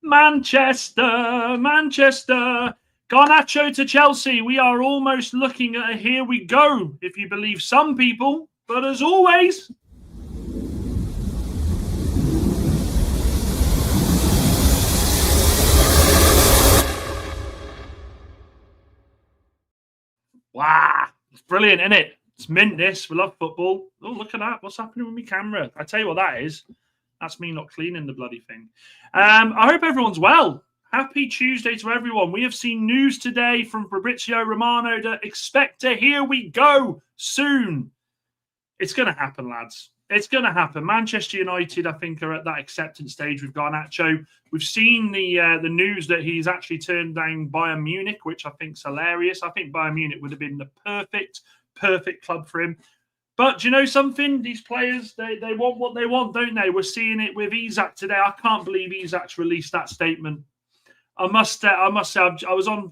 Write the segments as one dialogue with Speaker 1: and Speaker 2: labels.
Speaker 1: Manchester. Garnacho to Chelsea. We are almost looking at a here we go, if you believe some people. But as always, wow, it's brilliant, isn't it? It's mint, this. We love football. Oh, look at that. What's happening with my camera? I tell you what that is. That's me not cleaning the bloody thing. I hope everyone's well. Happy Tuesday to everyone. We have seen news today from Fabrizio Romano that expect a here we go soon. It's going to happen, lads. It's going to happen. Manchester United, I think, are at that acceptance stage with Garnacho. We've seen the news that he's actually turned down Bayern Munich, which I think is hilarious. I think Bayern Munich would have been the perfect club for him. But do you know something? These players, they want what they want, don't they? We're seeing it with Isak today. I can't believe Isak's released that statement. I must say, I was on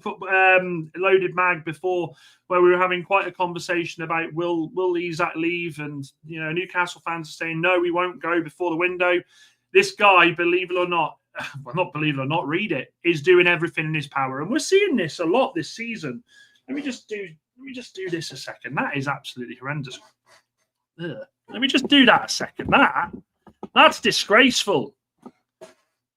Speaker 1: Loaded Mag before where we were having quite a conversation about will Isak leave, and Newcastle fans are saying no, we won't go before the window. This guy, believe it or not, well, not believe it or not, read it, is doing everything in his power, and we're seeing this a lot this season. Let me just do this a second. That is absolutely horrendous. Ugh. Let me just do that a second. That's disgraceful.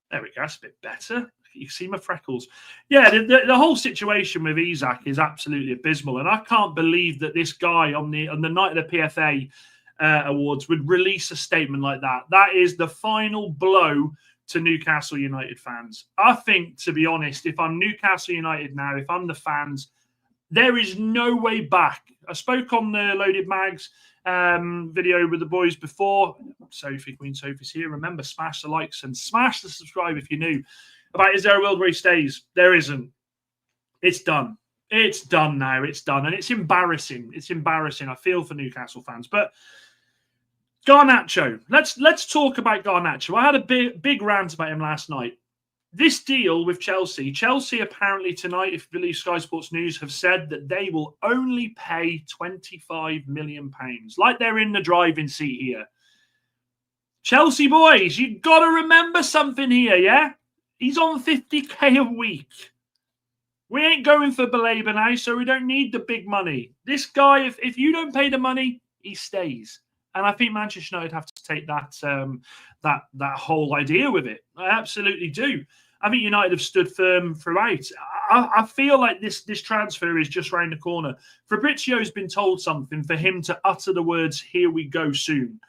Speaker 1: There we go. That's a bit better. You can see my freckles. Yeah, the whole situation with Isak is absolutely abysmal, and I can't believe that this guy on the night of the PFA Awards would release a statement like that. That is the final blow to Newcastle United fans. I think, to be honest, if I'm Newcastle United now, if I'm the fans, there is no way back. I spoke on the Loaded Mags video with the boys before. Queen Sophie's here. Remember, smash the likes and smash the subscribe if you're new. About is there a world where he stays? There isn't. It's done. It's done now. It's done. And it's embarrassing. It's embarrassing. I feel for Newcastle fans. But Garnacho. Let's talk about Garnacho. I had a big rant about him last night. This deal with Chelsea apparently tonight, if you believe Sky Sports News, have said that they will only pay £25 million. Like they're in the driving seat here. Chelsea boys, you've got to remember something here, yeah? He's on 50k a week. We ain't going for Baleba now, so we don't need the big money. This guy, if you don't pay the money, he stays. And I think Manchester United have to take that whole idea with it. I absolutely do. I think United have stood firm throughout. I feel like this transfer is just round the corner. Fabrizio's been told something for him to utter the words, here we go soon.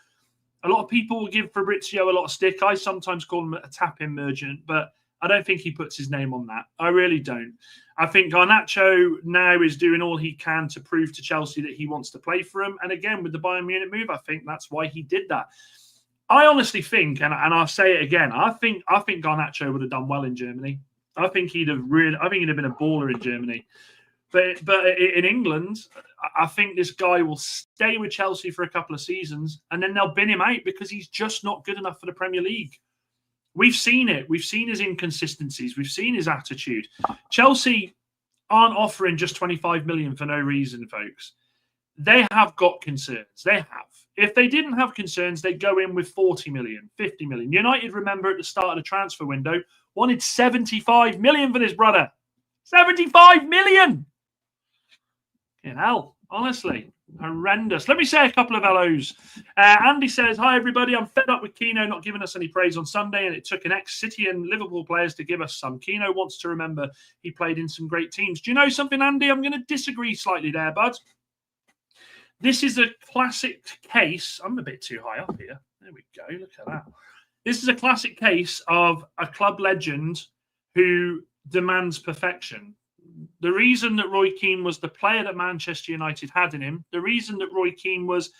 Speaker 1: A lot of people will give Fabrizio a lot of stick. I sometimes call him a tap-in merchant, but I don't think he puts his name on that. I really don't. I think Garnacho now is doing all he can to prove to Chelsea that he wants to play for him. And again, with the Bayern Munich move, I think that's why he did that. I honestly think, and I'll say it again, I think Garnacho would have done well in Germany. I think he'd have been a baller in Germany. But in England, I think this guy will stay with Chelsea for a couple of seasons, and then they'll bin him out because he's just not good enough for the Premier League. We've seen it. We've seen his inconsistencies. We've seen his attitude. Chelsea aren't offering just 25 million for no reason, folks. They have got concerns. They have. If they didn't have concerns, they'd go in with 40 million, 50 million. United, remember, at the start of the transfer window, wanted 75 million for this brother. 75 million! Hell, honestly, horrendous. Let me say a couple of hellos. Andy says, hi, everybody. I'm fed up with Keane not giving us any praise on Sunday, and it took an ex-City and Liverpool players to give us some. Keane wants to remember he played in some great teams. Do you know something, Andy? I'm going to disagree slightly there, bud. This is a classic case. I'm a bit too high up here. There we go. Look at that. This is a classic case of a club legend who demands perfection. The reason that Roy Keane was the player that Manchester United had in him, the reason that Roy Keane was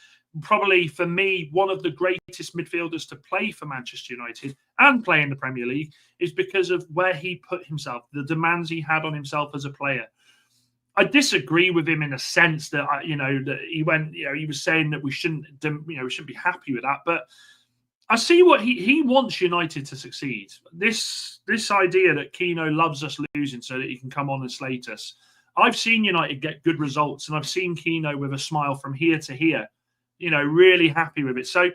Speaker 1: probably, for me, one of the greatest midfielders to play for Manchester United and play in the Premier League, is because of where he put himself, the demands he had on himself as a player. I disagree with him in a sense that, that he went, he was saying that we shouldn't be happy with that. But I see what he wants United to succeed. This idea that Keane loves us losing so that he can come on and slate us. I've seen United get good results, and I've seen Keane with a smile from here to here, really happy with it. So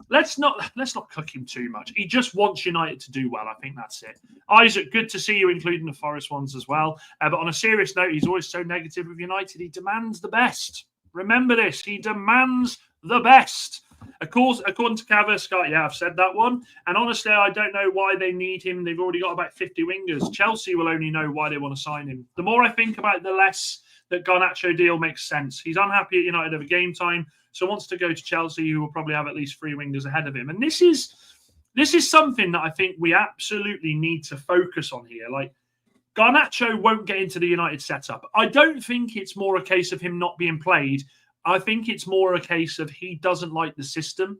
Speaker 1: let's not cook him too much. He just wants United to do well. I think that's it. Isaac, good to see you, including the Forest ones as well. But on a serious note, he's always so negative with United. He demands the best. Remember this. He demands the best. Of course, according to Scott, yeah, I've said that one. And honestly, I don't know why they need him. They've already got about 50 wingers. Chelsea will only know why they want to sign him. The more I think about it, the less that Garnacho deal makes sense. He's unhappy at United over game time, so wants to go to Chelsea, who will probably have at least 3 wingers ahead of him. And this is something that I think we absolutely need to focus on here. Like, Garnacho won't get into the United setup. I don't think it's more a case of him not being played. I think it's more a case of he doesn't like the system.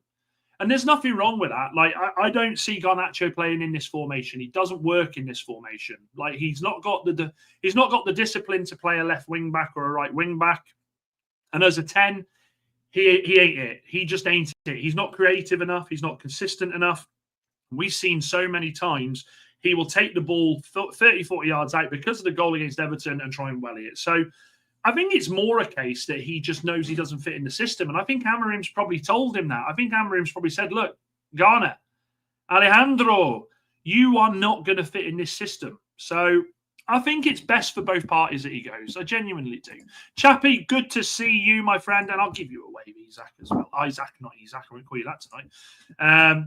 Speaker 1: And there's nothing wrong with that. Like, I don't see Garnacho playing in this formation. He doesn't work in this formation. Like, he's not got the discipline to play a left wing back or a right wing back. And as a 10, he ain't it. He just ain't it. He's not creative enough. He's not consistent enough. We've seen so many times he will take the ball 30, 40 yards out because of the goal against Everton and try and welly it. So I think it's more a case that he just knows he doesn't fit in the system. And I think Amorim's probably told him that. I think Amorim's probably said, look, Garner, Alejandro, you are not going to fit in this system. So I think it's best for both parties that he goes. I genuinely do. Chappie, good to see you, my friend. And I'll give you a wave, Isaac, as well. Isaac, not Isaac. I won't call you that tonight.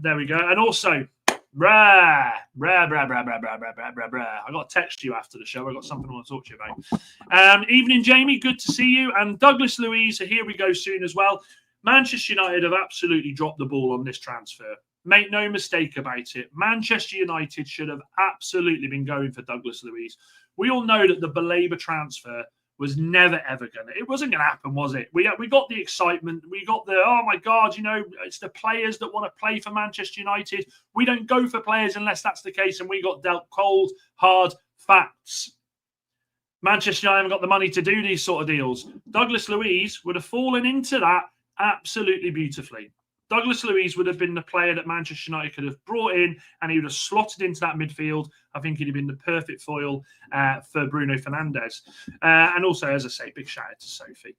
Speaker 1: There we go. And also, I got to text you after the show. I got something I want to talk to you about. Evening, Jamie. Good to see you. And Douglas Luiz, here we go soon as well. Manchester United have absolutely dropped the ball on this transfer. Make no mistake about it. Manchester United should have absolutely been going for Douglas Luiz. We all know that the Baleba transfer was never, ever going to. It wasn't going to happen, was it? We got the excitement. We got the, oh, my God, it's the players that want to play for Manchester United. We don't go for players unless that's the case, and we got dealt cold, hard facts. Manchester United haven't got the money to do these sort of deals. Douglas Luiz would have fallen into that absolutely beautifully. Douglas Luiz would have been the player that Manchester United could have brought in, and he would have slotted into that midfield. I think he'd have been the perfect foil for Bruno Fernandes. And also, as I say, big shout out to Sophie.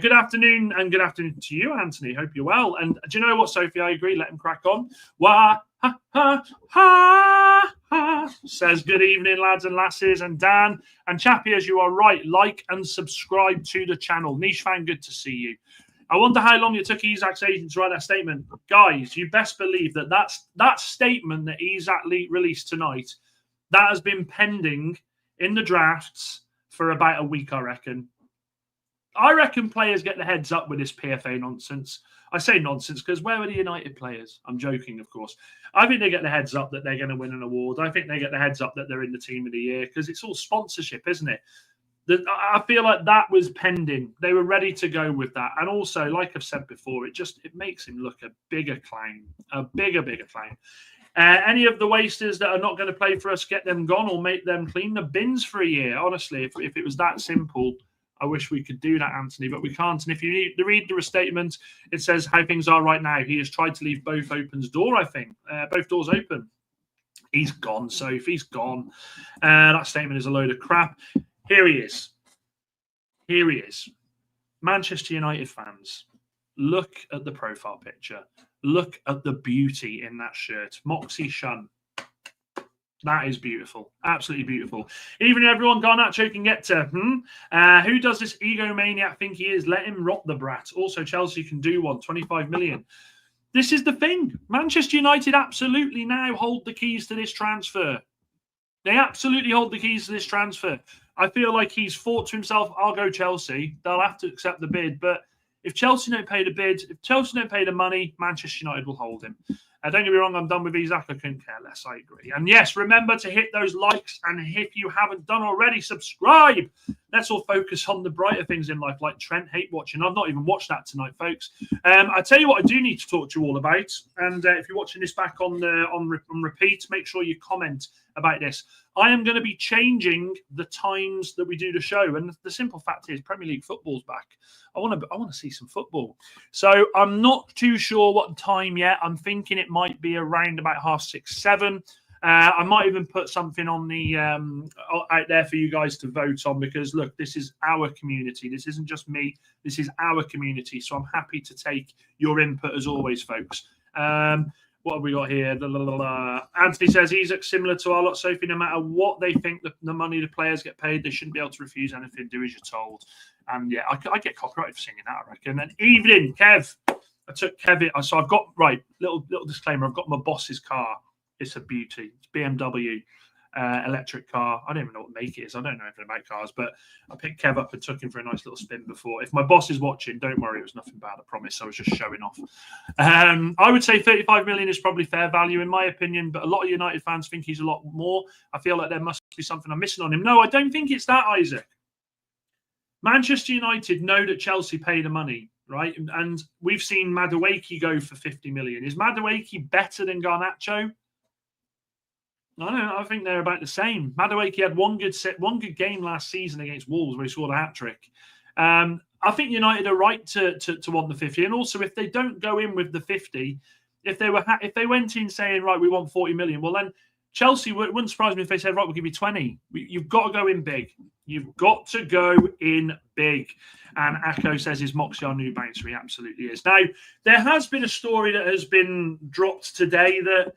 Speaker 1: Good afternoon, and good afternoon to you, Anthony. Hope you're well. And do you know what, Sophie? I agree. Let him crack on. Wah, ha, ha, ha, ha. Says good evening, lads and lasses. And Dan and Chappie, as you are right, like and subscribe to the channel. Niche fan, good to see you. I wonder how long it took Isaac's agent to write that statement. Guys, you best believe that statement that Isaac released tonight, that has been pending in the drafts for about a week, I reckon. I reckon players get the heads up with this PFA nonsense. I say nonsense because where are the United players? I'm joking, of course. I think they get the heads up that they're going to win an award. I think they get the heads up that they're in the team of the year because it's all sponsorship, isn't it? I feel like that was pending. They were ready to go with that. And also, like I've said before, it makes him look a bigger clown, a bigger clown. Any of the wasters that are not going to play for us, get them gone or make them clean the bins for a year. Honestly, if it was that simple, I wish we could do that, Anthony, but we can't. And if you need to read the statement, it says how things are right now. He has tried to leave both both doors open. He's gone, Soph. He's gone. That statement is a load of crap. Here he is. Manchester United fans, look at the profile picture. Look at the beauty in that shirt. Moxie Shun. That is beautiful. Absolutely beautiful. Even everyone Garnacho can get to. Who does this egomaniac think he is? Let him rot the brat. Also, Chelsea can do one. 25 million. This is the thing. Manchester United absolutely now hold the keys to this transfer. They absolutely hold the keys to this transfer. I feel like he's thought to himself, I'll go Chelsea. They'll have to accept the bid. But if Chelsea don't pay the bid, if Chelsea don't pay the money, Manchester United will hold him. Don't get me wrong, I'm done with Isaac. I couldn't care less. I agree. And yes, remember to hit those likes. And if you haven't done already, subscribe. Let's all focus on the brighter things in life, like Trent hate watching. I've not even watched that tonight, folks. I tell you what I do need to talk to you all about. And if you're watching this back on repeat, make sure you comment about this. I am going to be changing the times that we do the show. And the simple fact is Premier League football's back. I want to see some football. So I'm not too sure what time yet. I'm thinking it might be around about 6:30, 7. I might even put something on the out there for you guys to vote on because, look, this is our community. This isn't just me. This is our community. So I'm happy to take your input as always, folks. What have we got here? Anthony says Isak similar to our lot, Sophie. No matter what they think the money the players get paid, they shouldn't be able to refuse anything. Do as you're told. And yeah, I get copyrighted for singing that, I reckon. And evening, Kev. I took Kevin. So I've got little disclaimer. I've got my boss's car. It's a beauty. It's BMW. Electric car. I don't even know what make it is. I don't know anything about cars, but I picked Kev up and took him for a nice little spin before. If my boss is watching, don't worry, it was nothing bad, I promise. I was just showing off. I would say 35 million is probably fair value in my opinion, but a lot of United fans think he's a lot more. I feel like there must be something I'm missing on him. No, I don't think it's that, Isaac. Manchester United know that Chelsea pay the money, right? And we've seen Madueke go for 50 million. Is Madueke better than Garnacho? I don't know. I think they're about the same. Madueke had one good game last season against Wolves where he scored a hat-trick. I think United are right to want the 50. And also, if they don't go in with the 50, if they went in saying, right, we want 40 million, well, then Chelsea, wouldn't surprise me if they said, right, we'll give you 20. You've got to go in big. You've got to go in big. And Akko says, is Moxie our new bouncer? He absolutely is. Now, there has been a story that has been dropped today that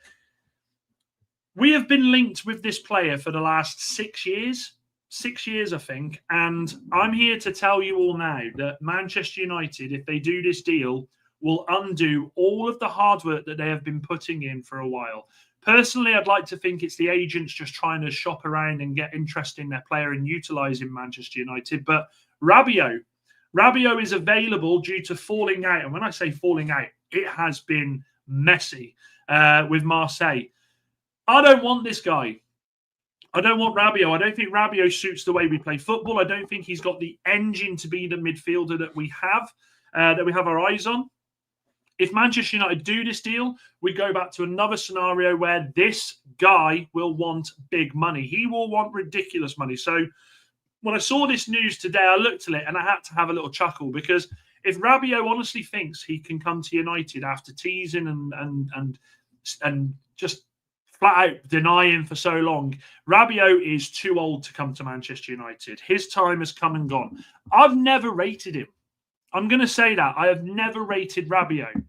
Speaker 1: we have been linked with this player for the last 6 years. 6 years, I think. And I'm here to tell you all now that Manchester United, if they do this deal, will undo all of the hard work that they have been putting in for a while. Personally, I'd like to think it's the agents just trying to shop around and get interest in their player and utilising Manchester United. But Rabiot is available due to falling out. And when I say falling out, it has been messy with Marseille. I don't want this guy. I don't want Rabiot. I don't think Rabiot suits the way we play football. I don't think he's got the engine to be the midfielder that we have our eyes on. If Manchester United do this deal, we go back to another scenario where this guy will want big money. He will want ridiculous money. So when I saw this news today, I looked at it and I had to have a little chuckle because if Rabiot honestly thinks he can come to United after teasing and just flat out denying for so long, Rabiot is too old to come to Manchester United. His time has come and gone. I've never rated him. I'm going to say that. I have never rated Rabiot.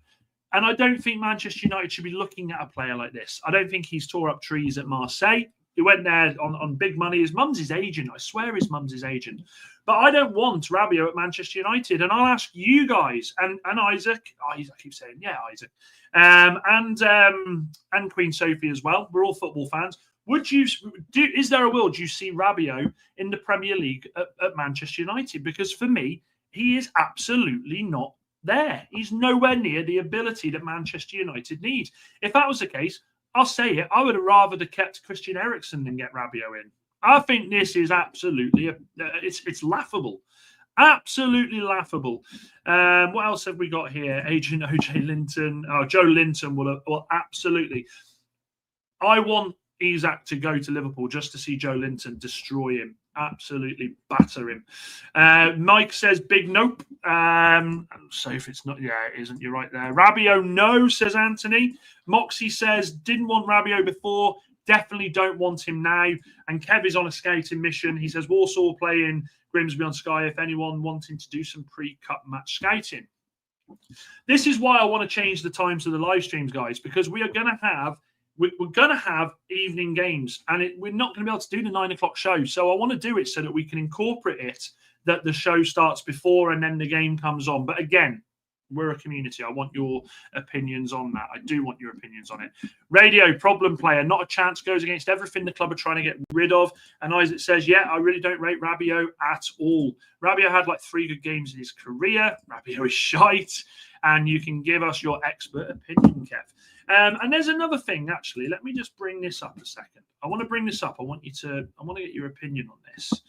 Speaker 1: And I don't think Manchester United should be looking at a player like this. I don't think he's tore up trees at Marseille. He went there on big money. His mum's his agent. I swear his mum's his agent. But I don't want Rabiot at Manchester United. And I'll ask you guys and Isaac. I keep saying, yeah, Isaac. And Queen Sophie as well. We're all football fans. Is there a will? Do you see Rabiot in the Premier League at Manchester United? Because for me, he is absolutely not there. He's nowhere near the ability that Manchester United needs. If that was the case, I'll say it. I would have rather kept Christian Eriksen than get Rabiot in. I think this is absolutely it's laughable. Absolutely laughable. What else have we got here? Agent OJ Linton. Oh, Joe Linton will absolutely. I want Isak to go to Liverpool just to see Joe Linton destroy him. Absolutely batter him. Mike says big nope. So if it's not, yeah, it isn't. You're right there. Rabiot, no, says Anthony. Moxie says didn't want Rabiot before. Definitely don't want him now. And Kev is on a scouting mission. He says Warsaw playing Grimsby on Sky. If anyone wanting to do some pre-cut match scouting. This is why I want to change the times of the live streams, guys, because we're going to have evening games, and we're not going to be able to do the 9 o'clock show. So I want to do it so that we can incorporate it, that the show starts before and then the game comes on. But again, we're a community. I want your opinions on that. I do want your opinions on it. Radio, problem player, not a chance, goes against everything the club are trying to get rid of. And Isaac says, yeah, I really don't rate Rabiot at all. Rabiot had like 3 good games in his career. Rabiot is shite. And you can give us your expert opinion, Kev. And there's another thing, actually. Let me just bring this up a second. I want to bring this up. I want to get your opinion on this.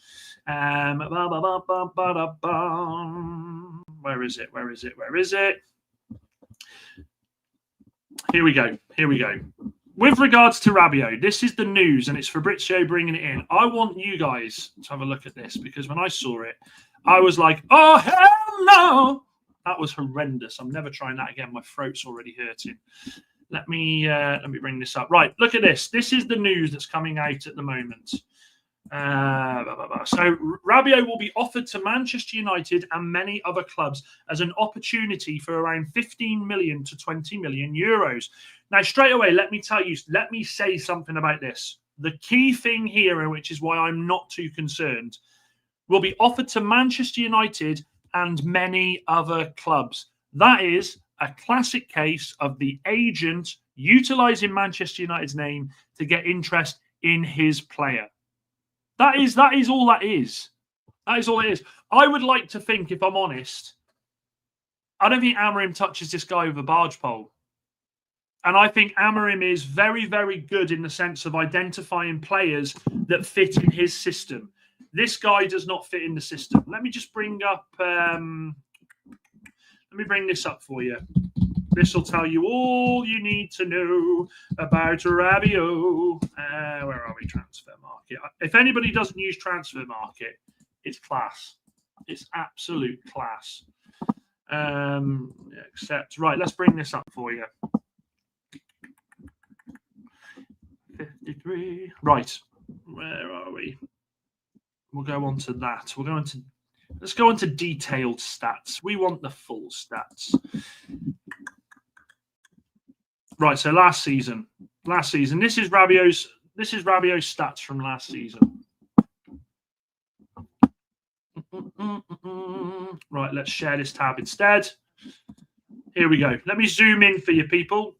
Speaker 1: Where is it? Here we go. With regards to Rabiot, this is the news, and it's Fabrizio bringing it in. I want you guys to have a look at this, because when I saw it, I was like, oh, hell no! That was horrendous. I'm never trying that again. My throat's already hurting. Let me bring this up. Right, look at this. This is the news that's coming out at the moment. So Rabiot will be offered to Manchester United and many other clubs as an opportunity for around 15 million to 20 million euros. Now, straight away, let me say something about this. The key thing here, and which is why I'm not too concerned, will be offered to Manchester United and many other clubs. That is a classic case of the agent utilising Manchester United's name to get interest in his player. That is all that is. That is all it is. I would like to think, if I'm honest, I don't think Amorim touches this guy with a barge pole. And I think Amorim is very, very good in the sense of identifying players that fit in his system. This guy does not fit in the system. Let me just bring up... let me bring this up for you. This will tell you all you need to know about Rabiot. Where are we? Transfer market. If anybody doesn't use transfer market, it's class. It's absolute class. Except, right, let's bring this up for you. 53. Right. Where are we? We'll go on to that. Let's go on to detailed stats. We want the full stats. Right, so last season. This is Rabiot's stats from last season. Right, let's share this tab instead. Here we go. Let me zoom in for you people.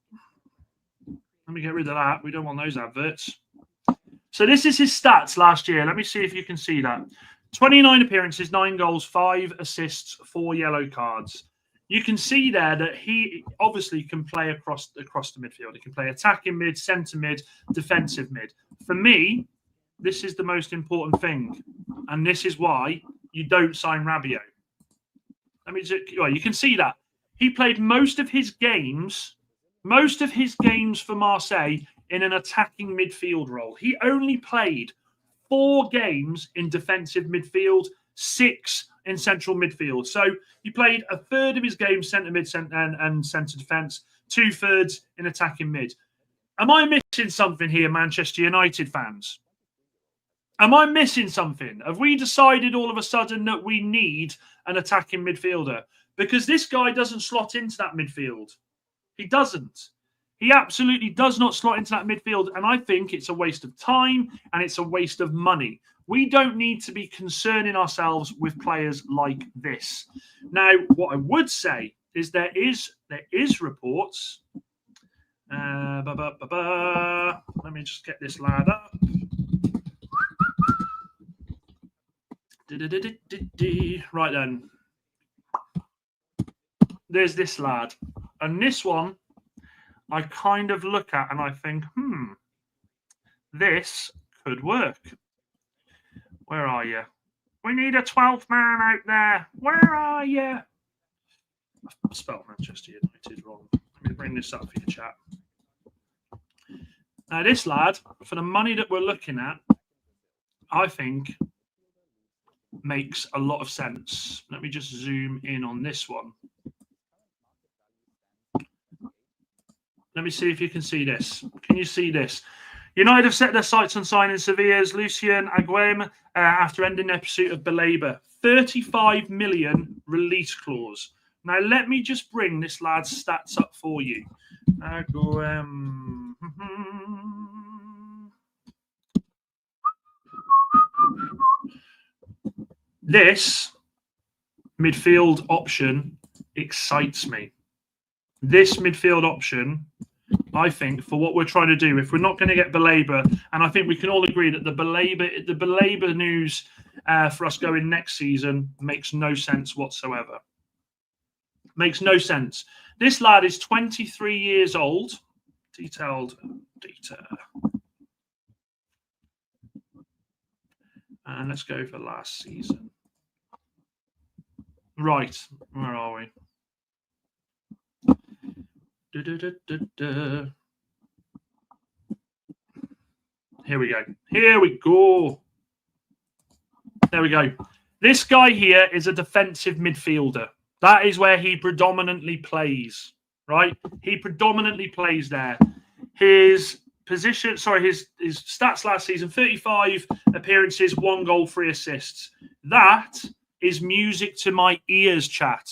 Speaker 1: Let me get rid of that. We don't want those adverts. So this is his stats last year. Let me see if you can see that. 29 appearances, 9 goals, 5 assists, 4 yellow cards. You can see there that he obviously can play across the midfield. He can play attacking mid, centre mid, defensive mid. For me, this is the most important thing. And this is why you don't sign Rabiot. You can see that. He played most of his games for Marseille in an attacking midfield role. He only played 4 games in defensive midfield, 6 in central midfield. So he played a third of his games centre mid and centre defence, 2/3 in attacking mid. Am I missing something here, Manchester United fans? Am I missing something? Have we decided all of a sudden that we need an attacking midfielder? Because this guy doesn't slot into that midfield. He doesn't. He absolutely does not slot into that midfield. And I think it's a waste of time and it's a waste of money. We don't need to be concerning ourselves with players like this. Now, what I would say is there is reports. Let me just get this lad up. Right then. There's this lad. And this one, I kind of look at and I think, this could work. Where are you? We need a 12th man out there. Where are you? I spelled Manchester United wrong. Let me bring this up for your chat. Now, this lad, for the money that we're looking at, I think makes a lot of sense. Let me just zoom in on this one. Let me see if you can see this. Can you see this? United have set their sights on signing Sevilla's Lucien Aguem after ending their pursuit of Baleba. 35 million release clause. Now, let me just bring this lad's stats up for you. Aguem. This midfield option excites me. This midfield option, I think, for what we're trying to do, if we're not going to get Baleba, and I think we can all agree that the Baleba news for us going next season makes no sense whatsoever. Makes no sense. This lad is 23 years old. Detailed data. And let's go for last season. Right, where are we? Here we go. Here we go. There we go. This guy here is a defensive midfielder. That is where he predominantly plays, right? He predominantly plays there. His position. Sorry, his stats last season: 35 appearances, 1 goal, 3 assists. That is music to my ears, chat.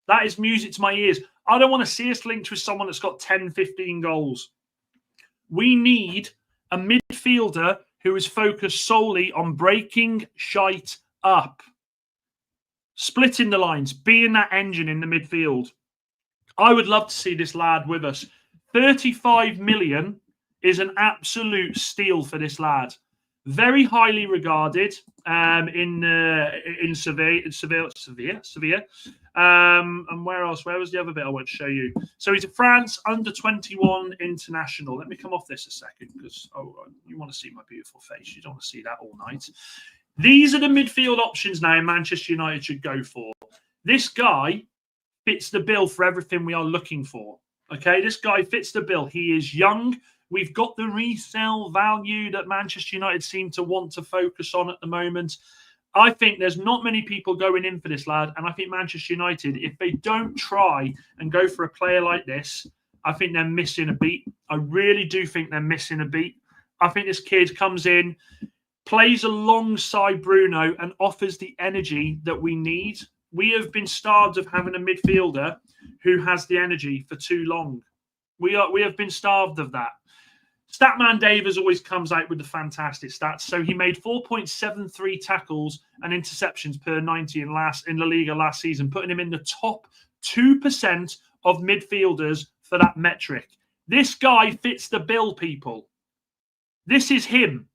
Speaker 1: That is music to my ears. I don't want to see us linked with someone that's got 10, 15 goals. We need a midfielder who is focused solely on breaking shite up, splitting the lines, being that engine in the midfield. I would love to see this lad with us. 35 million is an absolute steal for this lad. Very highly regarded in Sevilla. And where else? Where was the other bit I want to show you? So he's a France under-21 international. Let me come off this a second because you want to see my beautiful face. You don't want to see that all night. These are the midfield options now Manchester United should go for. This guy fits the bill for everything we are looking for. Okay, this guy fits the bill. He is young. We've got the resale value that Manchester United seem to want to focus on at the moment. I think there's not many people going in for this lad. And I think Manchester United, if they don't try and go for a player like this, I think they're missing a beat. I really do think they're missing a beat. I think this kid comes in, plays alongside Bruno and offers the energy that we need. We have been starved of having a midfielder who has the energy for too long. We have been starved of that. Statman Davis always comes out with the fantastic stats. So he made 4.73 tackles and interceptions per 90 in La Liga last season, putting him in the top 2% of midfielders for that metric. This guy fits the bill, people. This is him.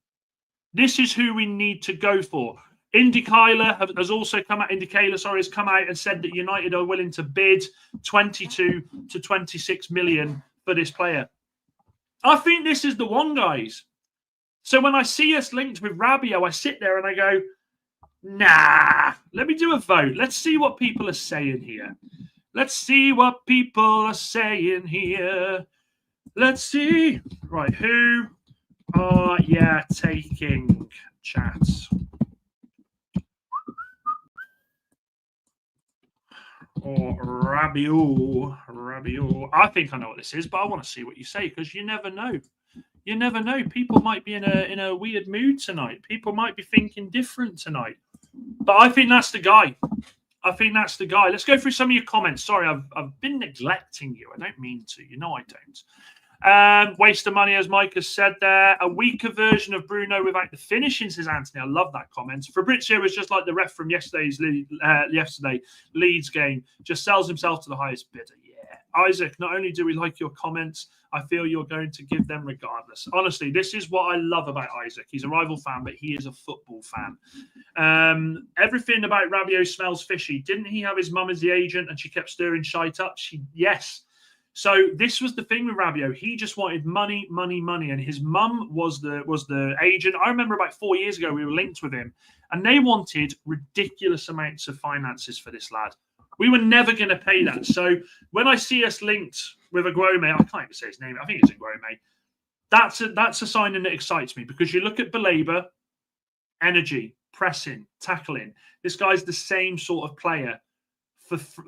Speaker 1: This is who we need to go for. Indicala has also come out. Has come out and said that United are willing to bid 22 to 26 million for this player. I think this is the one, guys. So when I see us linked with Rabiot, I sit there and I go, nah, let me do a vote. Let's see what people are saying here. Let's see what people are saying here. Let's see. Right, who are taking chats? Or Rabiot. I think I know what this is, but I want to see what you say because you never know. You never know. People might be in a weird mood tonight. People might be thinking different tonight. But I think that's the guy. Let's go through some of your comments. Sorry, I've been neglecting you. I don't mean to. You know I don't. Waste of money, as Mike has said there. A weaker version of Bruno without the finishing, says Anthony. I love that comment. Fabrizio was just like the ref from yesterday's Leeds game. Just sells himself to the highest bidder. Yeah. Isaac, not only do we like your comments, I feel you're going to give them regardless. Honestly, this is what I love about Isaac. He's a rival fan, but he is a football fan. Everything about Rabiot smells fishy. Didn't he have his mum as the agent and she kept stirring shite up? Yes. So this was the thing with Rabiot. He just wanted money, and his mum was the agent. I remember about 4 years ago we were linked with him, and they wanted ridiculous amounts of finances for this lad. We were never going to pay that. So when I see us linked with Aguome, I can't even say his name. I think it's Aguome. That's a sign that excites me because you look at Baleba, energy, pressing, tackling. This guy's the same sort of player.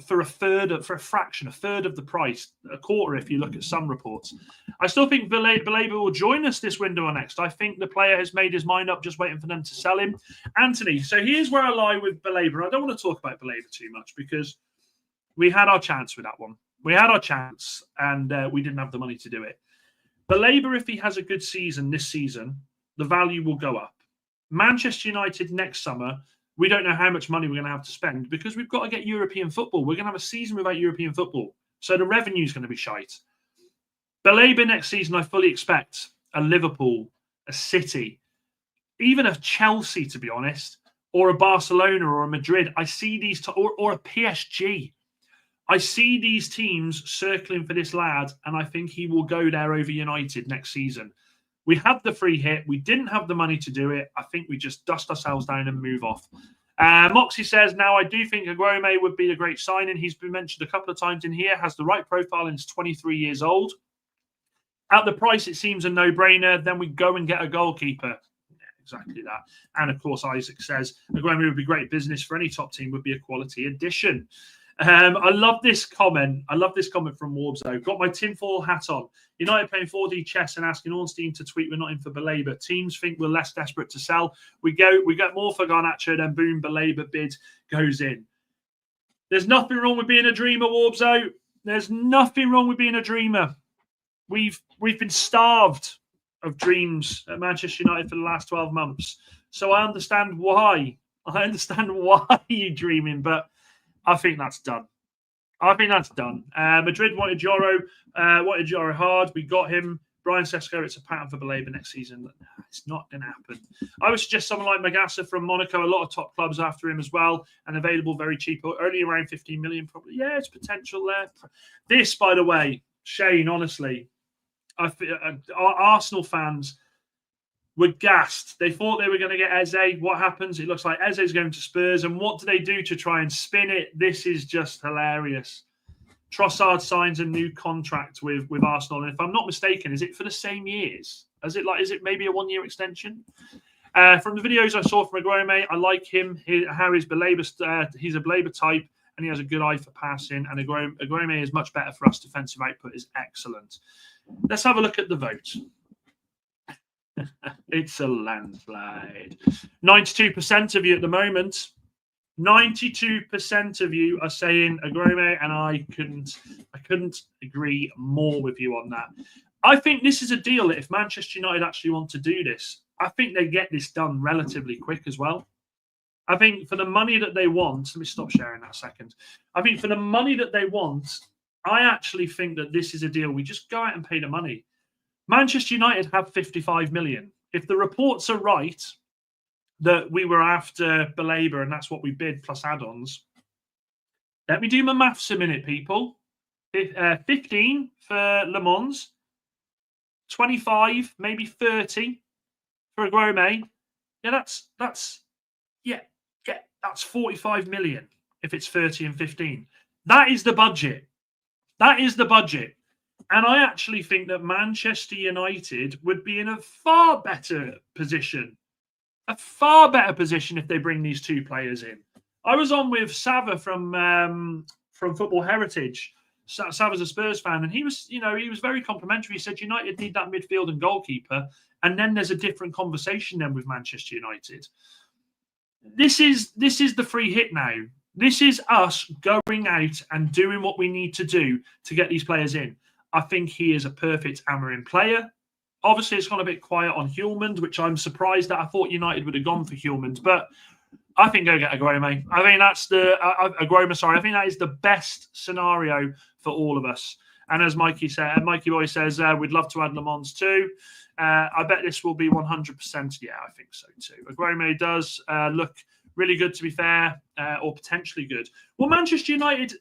Speaker 1: For a third of the price, a quarter if you look at some reports. I still think Baleba will join us this window or next. I think the player has made his mind up, just waiting for them to sell him. Anthony, so here's where I lie with Baleba. I don't want to talk about Baleba too much because we had our chance with that one. We had our chance and we didn't have the money to do it. Baleba, if he has a good season this season, the value will go up. Manchester United next summer, we don't know how much money we're going to have to spend because we've got to get European football. We're going to have a season without European football. So the revenue is going to be shite. Baleba next season, I fully expect a Liverpool, a City, even a Chelsea, to be honest, or a Barcelona or a Madrid. I see these, or a PSG. I see these teams circling for this lad, and I think he will go there over United next season. We had the free hit. We didn't have the money to do it. I think we just dust ourselves down and move off. Moxie says, now I do think Aguame would be a great signing. He's been mentioned a couple of times in here, has the right profile and is 23 years old. At the price, it seems a no-brainer. Then we go and get a goalkeeper. Yeah, exactly that. And, of course, Isaac says, Aguame would be great business for any top team, would be a quality addition. I love this comment. I love this comment from Warbs, though. Got my tinfoil hat on. United playing 4D chess and asking Ornstein to tweet we're not in for Belabor. Teams think we're less desperate to sell. We get more for Garnacho, then boom, Belabor bid goes in. There's nothing wrong with being a dreamer, Warbs, though. There's nothing wrong with being a dreamer. We've been starved of dreams at Manchester United for the last 12 months. So I understand why. I understand why you're dreaming, but I think that's done. Madrid wanted Joro hard. We got him. Brian Sesko, it's a pattern for Belabor next season. It's not going to happen. I would suggest someone like Magassa from Monaco. A lot of top clubs after him as well, and available very cheap, only around 15 million probably. Yeah, it's potential there. This, by the way, Shane, honestly, our Arsenal fans were gassed. They thought they were going to get Eze. What happens? It looks like Eze's going to Spurs. And what do they do to try and spin it? This is just hilarious. Trossard signs a new contract with Arsenal. And if I'm not mistaken, is it for the same years? Is it maybe a 1-year extension? From the videos I saw from Aguirre, I like him. How he's he's a Belabor type, and he has a good eye for passing. And Aguirre is much better for us. Defensive output is excellent. Let's have a look at the vote. It's a landslide. 92% of you at the moment. 92% of you are saying Aguirre, and I couldn't agree more with you on that. I think this is a deal that if Manchester United actually want to do this, I think they get this done relatively quick as well. I think for the money that they want, let me stop sharing that a second. I think for the money that they want, I actually think that this is a deal. We just go out and pay the money. Manchester United have 55 million. If the reports are right that we were after Belabor and that's what we bid plus add-ons, let me do my maths a minute, people. 15 for Le Mans, 25, maybe 30 for Aguirre. Yeah, that's 45 million if it's 30 and 15. That is the budget. That is the budget. And I actually think that Manchester United would be in a far better position. A far better position if they bring these two players in. I was on with Sava from Football Heritage. Sava's a Spurs fan, and he was very complimentary. He said United need that midfield and goalkeeper, and then there's a different conversation then with Manchester United. This is the free hit now. This is us going out and doing what we need to do to get these players in. I think he is a perfect Amorim player. Obviously, it's gone a bit quiet on Hjulmand, which I'm surprised that I thought United would have gone for Hjulmand. But I think go get Aguirre. I think that's I think that is the best scenario for all of us. And as Mikey Boy says, we'd love to add Le Mans too. I bet this will be 100%. Yeah, I think so too. Aguirre does look really good, to be fair, or potentially good. Well, Manchester United,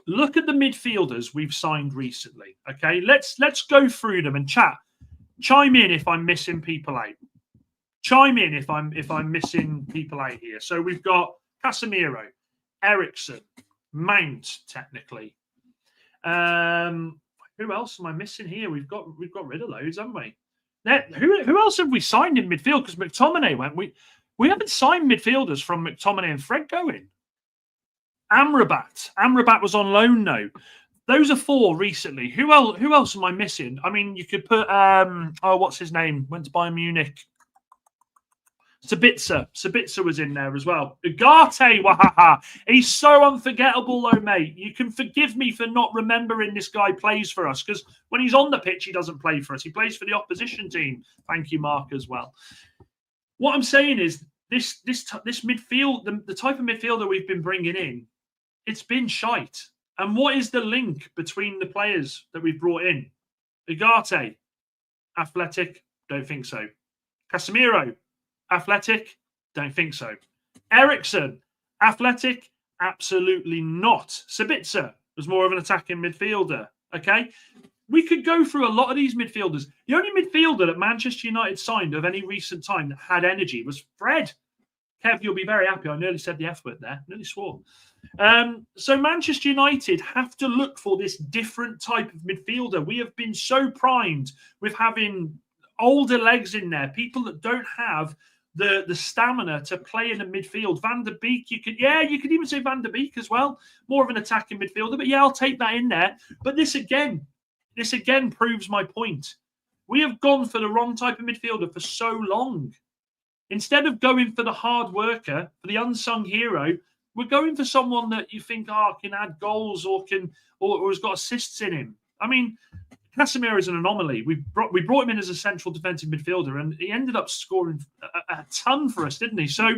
Speaker 1: look at the midfielders we've signed recently. Okay, let's go through them and chat. Chime in if I'm missing people out. Chime in if I'm missing people out here. So we've got Casemiro, Eriksen, Mount, technically. Who else am I missing here? We've got rid of loads, haven't we? Who else have we signed in midfield? Because McTominay went. We haven't signed midfielders from McTominay and Fred going. Amrabat was on loan now. Those are 4 recently. Who else am I missing? I mean, you could put what's his name? Went to Bayern Munich. Sabitzer was in there as well. Ugarte, wahaha. He's so unforgettable, though, mate. You can forgive me for not remembering this guy plays for us, because when he's on the pitch, he doesn't play for us. He plays for the opposition team. Thank you, Mark, as well. What I'm saying is this midfield, the type of midfielder we've been bringing in, it's been shite. And what is the link between the players that we've brought in? Ugarte, athletic, don't think so. Casemiro, athletic, don't think so. Eriksen, athletic, absolutely not. Sabitzer was more of an attacking midfielder. Okay, we could go through a lot of these midfielders. The only midfielder that Manchester United signed of any recent time that had energy was Fred. Kev, you'll be very happy. I nearly said the F word there. Nearly swore. So Manchester United have to look for this different type of midfielder. We have been so primed with having older legs in there, people that don't have the stamina to play in the midfield. Van der Beek, you could even say Van der Beek as well. More of an attacking midfielder, but yeah, I'll take that in there. But this again proves my point. We have gone for the wrong type of midfielder for so long. Instead of going for the hard worker, for the unsung hero, we're going for someone that you think can add goals or has got assists in him. I mean, Casemiro is an anomaly. We brought him in as a central defensive midfielder, and he ended up scoring a ton for us, didn't he? So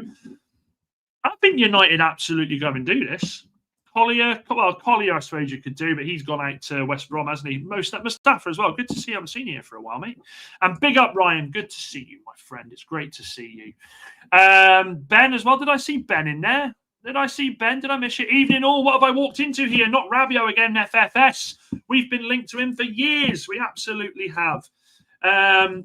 Speaker 1: I think United absolutely go and do this. Collier, I suppose you could do, but he's gone out to West Brom, hasn't he? Mustafa as well. Good to see you. I haven't seen you here for a while, mate. And big up, Ryan. Good to see you, my friend. It's great to see you. Ben as well. Did I see Ben in there? Did I see Ben? Did I miss you? Evening all. What have I walked into here? Not Rabiot again, FFS. We've been linked to him for years. We absolutely have.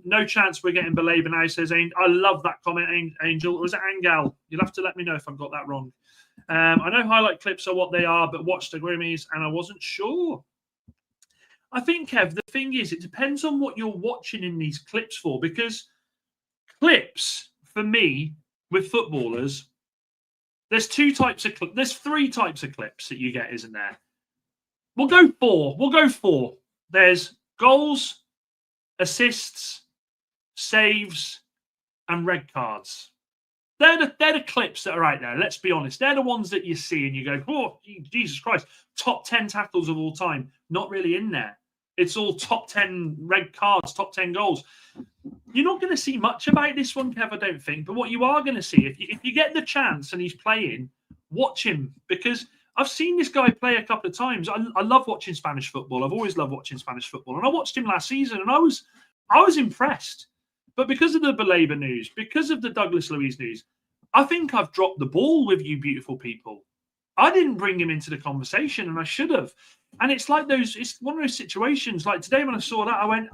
Speaker 1: No chance we're getting Belabor now, says Angel. I love that comment, Angel. Or was it Angel? You'll have to let me know if I've got that wrong. I know highlight clips are what they are, but watched the Grimmies and I wasn't sure. I think, Kev, the thing is, it depends on what you're watching in these clips for, because clips, for me, with footballers, there's three types of clips that you get, isn't there? We'll go four. There's goals, assists, saves, and red cards. They're the clips that are out there. Let's be honest. They're the ones that you see and you go, oh, Jesus Christ, top 10 tackles of all time. Not really in there. It's all top 10 red cards, top 10 goals. You're not going to see much about this one, Kev, I don't think. But what you are going to see, if you get the chance and he's playing, watch him. Because I've seen this guy play a couple of times. I love watching Spanish football. I've always loved watching Spanish football. And I watched him last season and I was impressed. But because of the Belabor news, because of the Douglas Luiz news, I think I've dropped the ball with you beautiful people. I didn't bring him into the conversation and I should have. And it's one of those situations. Like today when I saw that, I went,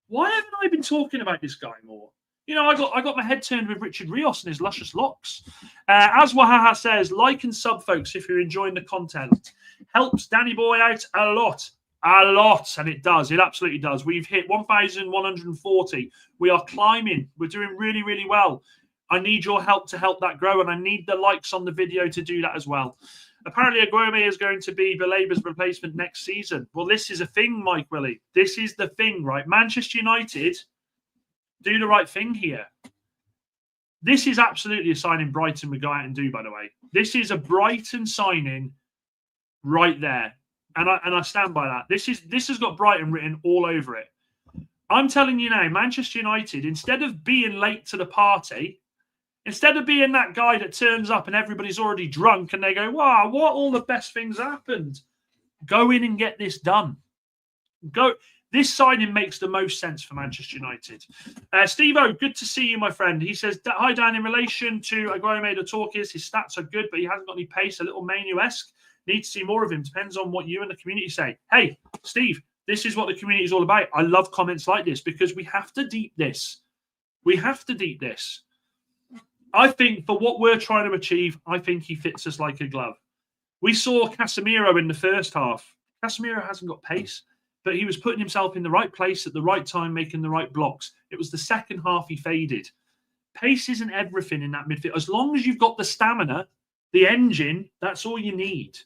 Speaker 1: why haven't I been talking about this guy more? You know, I got my head turned with Richard Rios and his luscious locks. As Wahaha says, like and sub, folks, if you're enjoying the content. Helps Danny Boy out a lot. And it does. It absolutely does. We've hit 1,140. We are climbing. We're doing really, really well. I need your help to help that grow, and I need the likes on the video to do that as well. Apparently, Aguero is going to be Belabor's replacement next season. Well, this is a thing, Mike Willie. This is the thing, right? Manchester United do the right thing here. This is absolutely a signing Brighton would go out and do, by the way. This is a Brighton signing right there. And I stand by that. This has got Brighton written all over it. I'm telling you now, Manchester United, instead of being late to the party, instead of being that guy that turns up and everybody's already drunk and they go, wow, what all the best things happened? Go in and get this done. This signing makes the most sense for Manchester United. Steve-O, good to see you, my friend. He says, hi, Dan. In relation to Aguero, the talk is his stats are good, but he hasn't got any pace, a little Manu-esque. Need to see more of him. Depends on what you and the community say. Hey, Steve, this is what the community is all about. I love comments like this because we have to deep this. We have to deep this. I think for what we're trying to achieve, I think he fits us like a glove. We saw Casemiro in the first half. Casemiro hasn't got pace, but he was putting himself in the right place at the right time, making the right blocks. It was the second half he faded. Pace isn't everything in that midfield. As long as you've got the stamina, the engine, that's all you need.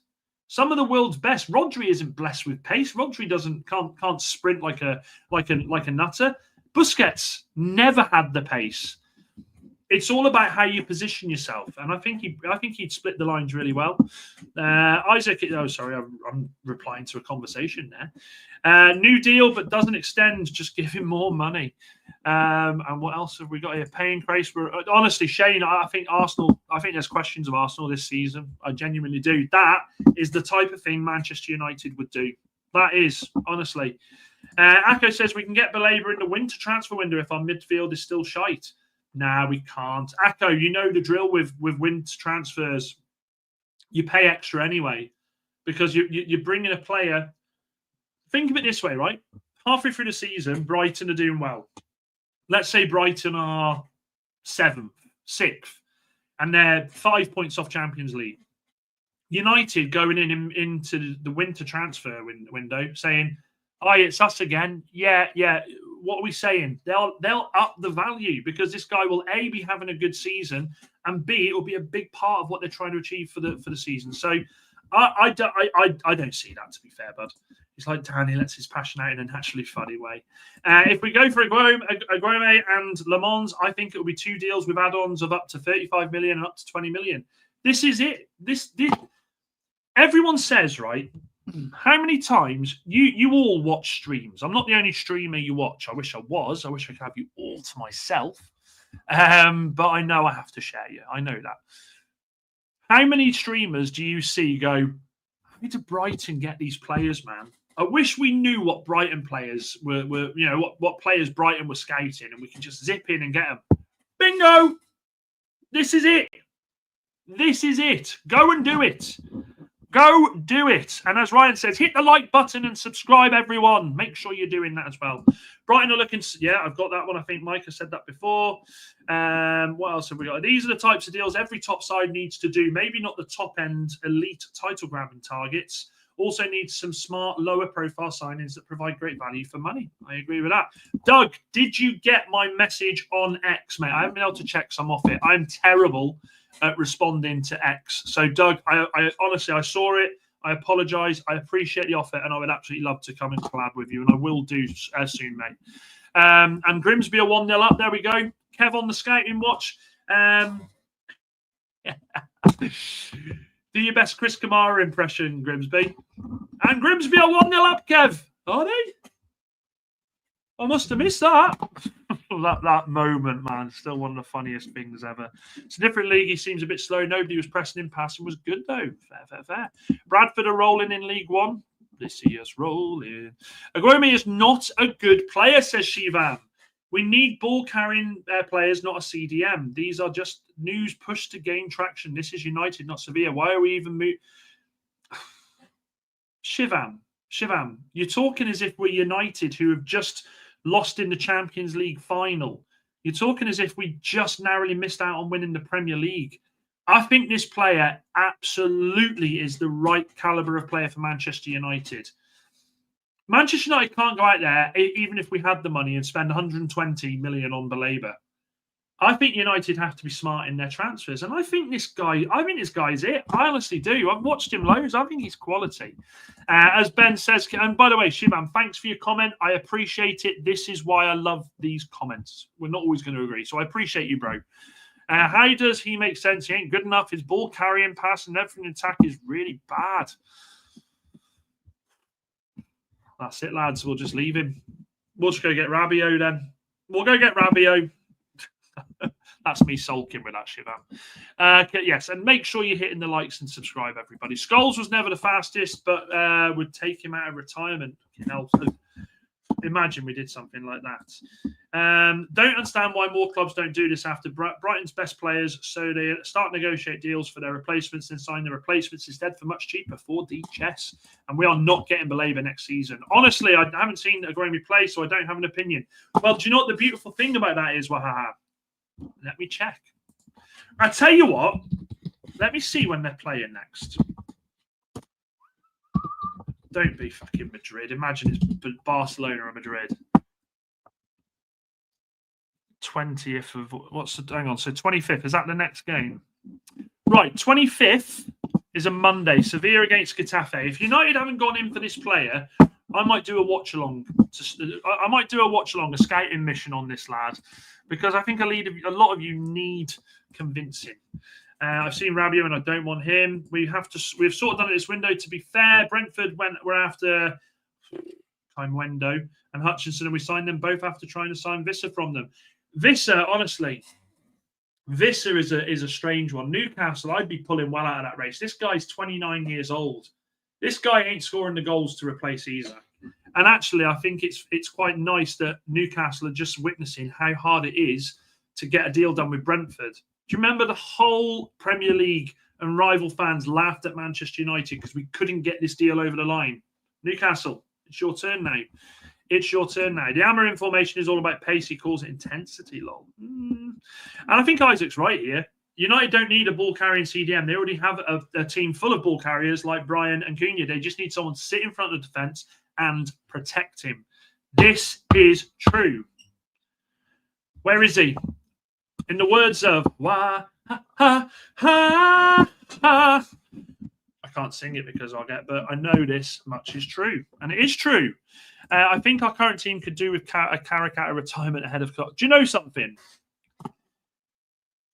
Speaker 1: Some of the world's best. Rodri isn't blessed with pace. Rodri can't sprint like a nutter. Busquets never had the pace. It's all about how you position yourself, and I think he'd split the lines really well. Isaac, I'm replying to a conversation there. New deal, but doesn't extend. Just give him more money. And what else have we got here? Paying Grace. Honestly, Shane, I think Arsenal. I think there's questions of Arsenal this season. I genuinely do. That is the type of thing Manchester United would do. That is honestly. Akko says we can get Belabor in the winter transfer window if our midfield is still shite. Nah, we can't. Akko, you know the drill with winter transfers. You pay extra anyway because you're bringing a player. Think of it this way, right? Halfway through the season, Brighton are doing well. Let's say Brighton are 7th, 6th, and they're 5 points off Champions League. United going into the winter transfer window saying, It's us again. Yeah. What are we saying? They'll up the value because this guy will A, be having a good season, and B, it will be a big part of what they're trying to achieve for the season. So I don't see that, to be fair, bud. He's like Dan, he lets his passion out in a naturally funny way. If we go for Aguero and Le Mans, I think it will be 2 deals with add-ons of up to 35 million and up to 20 million. This is it. This everyone says, right? How many times you all watch streams? I'm not the only streamer you watch. I wish I was. I wish I could have you all to myself. But I know I have to share you. I know that. How many streamers do you see go, I need to Brighton get these players, man? I wish we knew what Brighton players were what players Brighton were scouting, and we can just zip in and get them. Bingo! This is it. This is it. Go and do it. Go do it. And as Ryan says, hit the like button and subscribe, everyone. Make sure you're doing that as well. Brighton are looking... Yeah, I've got that one. I think Mike has said that before. What else have we got? These are the types of deals every top side needs to do. Maybe not the top-end elite title-grabbing targets. Also needs some smart, lower-profile signings that provide great value for money. I agree with that. Doug, did you get my message on X, mate? I haven't been able to check some off it. I'm terrible at responding to X. So, Doug, I honestly, I saw it. I apologise. I appreciate the offer, and I would absolutely love to come and collab with you, and I will do soon, mate. And Grimsby are 1-0 up. There we go. Kev on the scouting watch. Do your best Chris Kamara impression, Grimsby. And Grimsby are 1-0 up, Kev. Are they? I must have missed that. that moment, man. Still one of the funniest things ever. It's a different league. He seems a bit slow. Nobody was pressing him. Passing was good, though. Fair. Bradford are rolling in League One. They see us rolling. Aguero is not a good player, says Shivam. We need ball-carrying players, not a CDM. These are just news pushed to gain traction. This is United, not Sevilla. Why are we even Shivam, you're talking as if we're United, who have just lost in the Champions League final. You're talking as if we just narrowly missed out on winning the Premier League. I think this player absolutely is the right caliber of player for Manchester United. Manchester United can't go out there, even if we had the money, and spend 120 million on Baleba. I think United have to be smart in their transfers. And I think this guy's it. I honestly do. I've watched him loads. I think he's quality. As Ben says, and by the way, Shivam, thanks for your comment. I appreciate it. This is why I love these comments. We're not always going to agree. So I appreciate you, bro. How does he make sense? He ain't good enough. His ball carrying, pass, and everything in attack is really bad. That's it, lads. We'll just leave him. We'll just go get Rabiot then. We'll go get Rabiot. That's me sulking with that, Shivam. Yes, and make sure you're hitting the likes and subscribe, everybody. Scholes was never the fastest, but would take him out of retirement. You know, so imagine we did something like that. Don't understand why more clubs don't do this after Brighton's best players, so they start negotiate deals for their replacements and sign the replacements instead for much cheaper 4D chess. And we are not getting Baleba next season. Honestly, I haven't seen Aguero play, so I don't have an opinion. Well, do you know what the beautiful thing about that is, Wahaha? Let me check. I tell you what, let me see when they're playing next. Don't be fucking Madrid. Imagine it's Barcelona or Madrid. 20th of hang on, so 25th. Is that the next game? Right, 25th is a Monday. Sevilla against Getafe. If United haven't gone in for this player, I might do a watch along. I might do a watch along, a scouting mission on this lad, because I think a lot of you need convincing. I've seen Rabiot and I don't want him. We've sort of done it this window. To be fair, Brentford we're after Wendo and Hutchinson, and we signed them both after trying to sign Visser from them. Visser, honestly, Visser is a strange one. Newcastle, I'd be pulling well out of that race. This guy's 29 years old. This guy ain't scoring the goals to replace Isak. And actually, I think it's quite nice that Newcastle are just witnessing how hard it is to get a deal done with Brentford. Do you remember the whole Premier League and rival fans laughed at Manchester United because we couldn't get this deal over the line? Newcastle, it's your turn now. It's your turn now. The Amorim formation is all about pace. He calls it intensity, lol. And I think Isaac's right here. United don't need a ball-carrying CDM. They already have a team full of ball carriers like Brian and Cunha. They just need someone to sit in front of the defence and protect him. This is true. Where is he? In the words of wah ha ha ha ha. I can't sing it because I'll get, but I know this much is true, and it is true. I think our current team could do with a Carrick out of retirement ahead of clock. Do you know something?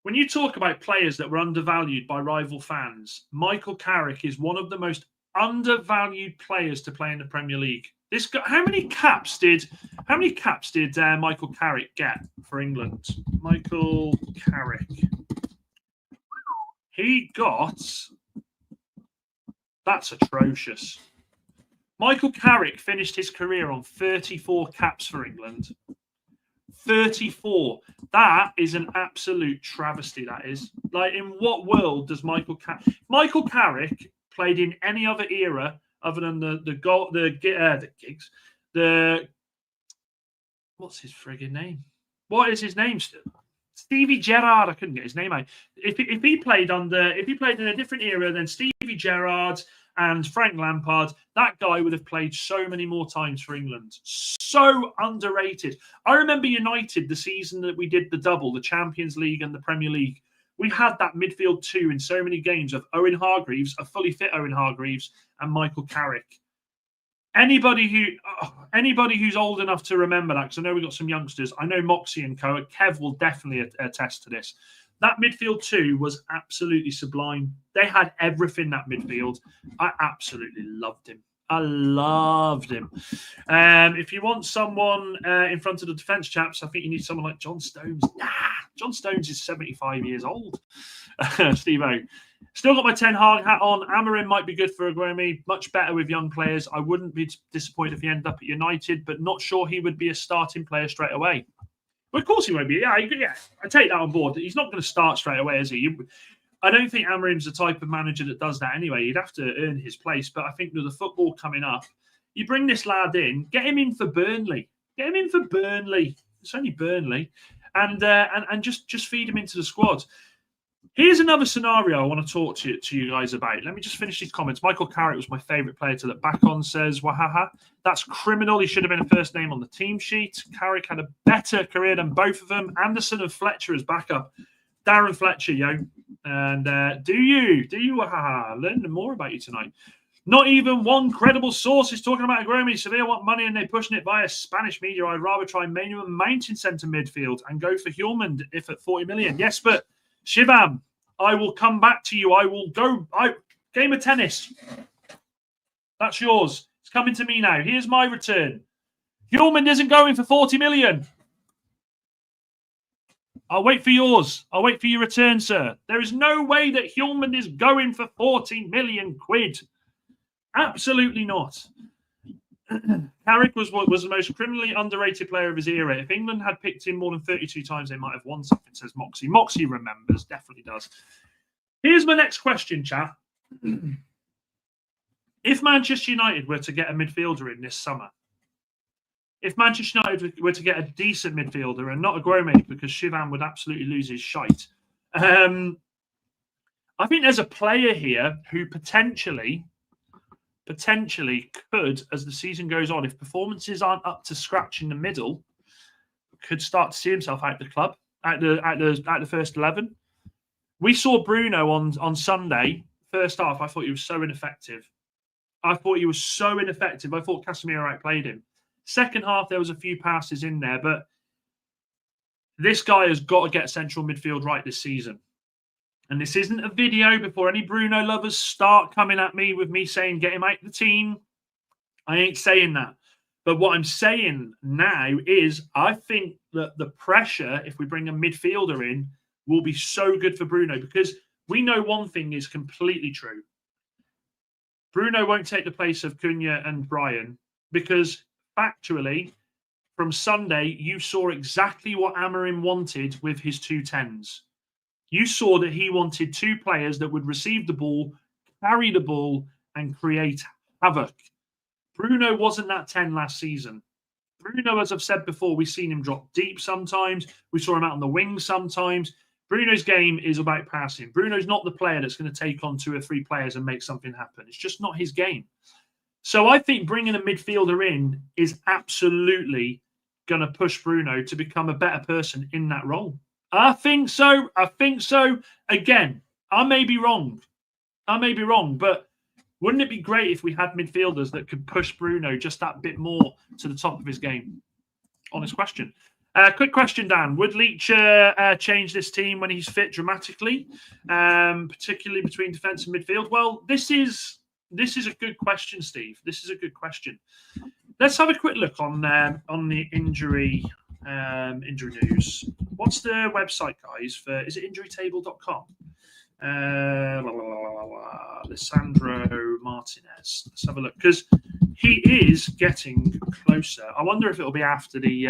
Speaker 1: When you talk about players that were undervalued by rival fans, Michael Carrick is one of the most undervalued players to play in the Premier League. This guy, how many caps did Michael Carrick get for England? Michael Carrick. He got. That's atrocious. Michael Carrick finished his career on 34 caps for England. 34. That is an absolute travesty, that is. Like, in what world does Michael Carrick played in any other era other than the what's his friggin' name? What is his name still? Stevie Gerrard. I couldn't get his name out. If he played in a different era than Stevie Gerrard and Frank Lampard, that guy would have played so many more times for England. So underrated. I remember United, the season that we did the double, the Champions League and the Premier League. We had that midfield two in so many games of Owen Hargreaves, a fully fit Owen Hargreaves, and Michael Carrick. Anybody who's old enough to remember that, because I know we've got some youngsters. I know Moxie and co. Kev will definitely attest to this. That midfield two was absolutely sublime. They had everything, that midfield. I absolutely loved him. I loved him. If you want someone in front of the defence chaps, I think you need someone like John Stones. Nah, John Stones is 75 years old. Steve-O. Still got my Ten Hag hat on. Amorim might be good for Aguero. Much better with young players. I wouldn't be disappointed if he ended up at United, but not sure he would be a starting player straight away. Well, of course he won't be. Yeah, I take that on board. He's not going to start straight away, is he? I don't think Amorim's the type of manager that does that anyway. He'd have to earn his place. But I think with the football coming up, you bring this lad in, get him in for Burnley. Get him in for Burnley. It's only Burnley. And just feed him into the squad. Here's another scenario I want to talk to you guys about. Let me just finish these comments. Michael Carrick was my favourite player to look back on, says Wahaha. That's criminal. He should have been a first name on the team sheet. Carrick had a better career than both of them. Anderson and Fletcher as backup. Darren Fletcher, yo. And do you, Wahaha? Learn more about you tonight. Not even one credible source is talking about Aguero. Sevilla want money and they're pushing it via Spanish media. I'd rather try Manu and Mountain centre midfield and go for Hjulmand if at 40 million. Yes, but Shivam, I will come back to you. I will go. Game of tennis. That's yours. It's coming to me now. Here's my return. Hjulmand isn't going for 40 million. I'll wait for yours. I'll wait for your return, sir. There is no way that Hjulmand is going for 40 million quid. Absolutely not. Carrick was the most criminally underrated player of his era. If England had picked him more than 32 times, they might have won something, says Moxie. Moxie remembers, definitely does. Here's my next question, chat. If Manchester United were to get a midfielder in this summer, if Manchester United were to get a decent midfielder and not a Aguero, because Shivam would absolutely lose his shite, I think there's a player here who potentially could, as the season goes on, if performances aren't up to scratch in the middle, could start to see himself out the club, at the first 11. We saw Bruno on Sunday. First half, I thought he was so ineffective. I thought Casemiro outplayed him. Second half, there was a few passes in there, but this guy has got to get central midfield right this season. And this isn't a video before any Bruno lovers start coming at me with me saying, get him out of the team. I ain't saying that. But what I'm saying now is I think that the pressure, if we bring a midfielder in, will be so good for Bruno, because we know one thing is completely true. Bruno won't take the place of Cunha and Brian, because factually, from Sunday, you saw exactly what Amorim wanted with his 2-10s. You saw that he wanted two players that would receive the ball, carry the ball, and create havoc. Bruno wasn't that 10 last season. Bruno, as I've said before, we've seen him drop deep sometimes. We saw him out on the wing sometimes. Bruno's game is about passing. Bruno's not the player that's going to take on 2 or 3 players and make something happen. It's just not his game. So I think bringing a midfielder in is absolutely going to push Bruno to become a better person in that role. I think so. Again, I may be wrong, but wouldn't it be great if we had midfielders that could push Bruno just that bit more to the top of his game? Honest question. Quick question, Dan. Would Leach change this team when he's fit dramatically, particularly between defence and midfield? Well, this is a good question, Steve. This is a good question. Let's have a quick look on the injury news. What's the website, guys? Is it injurytable.com? Lisandro Martinez. Let's have a look, because he is getting closer. I wonder if it'll be after the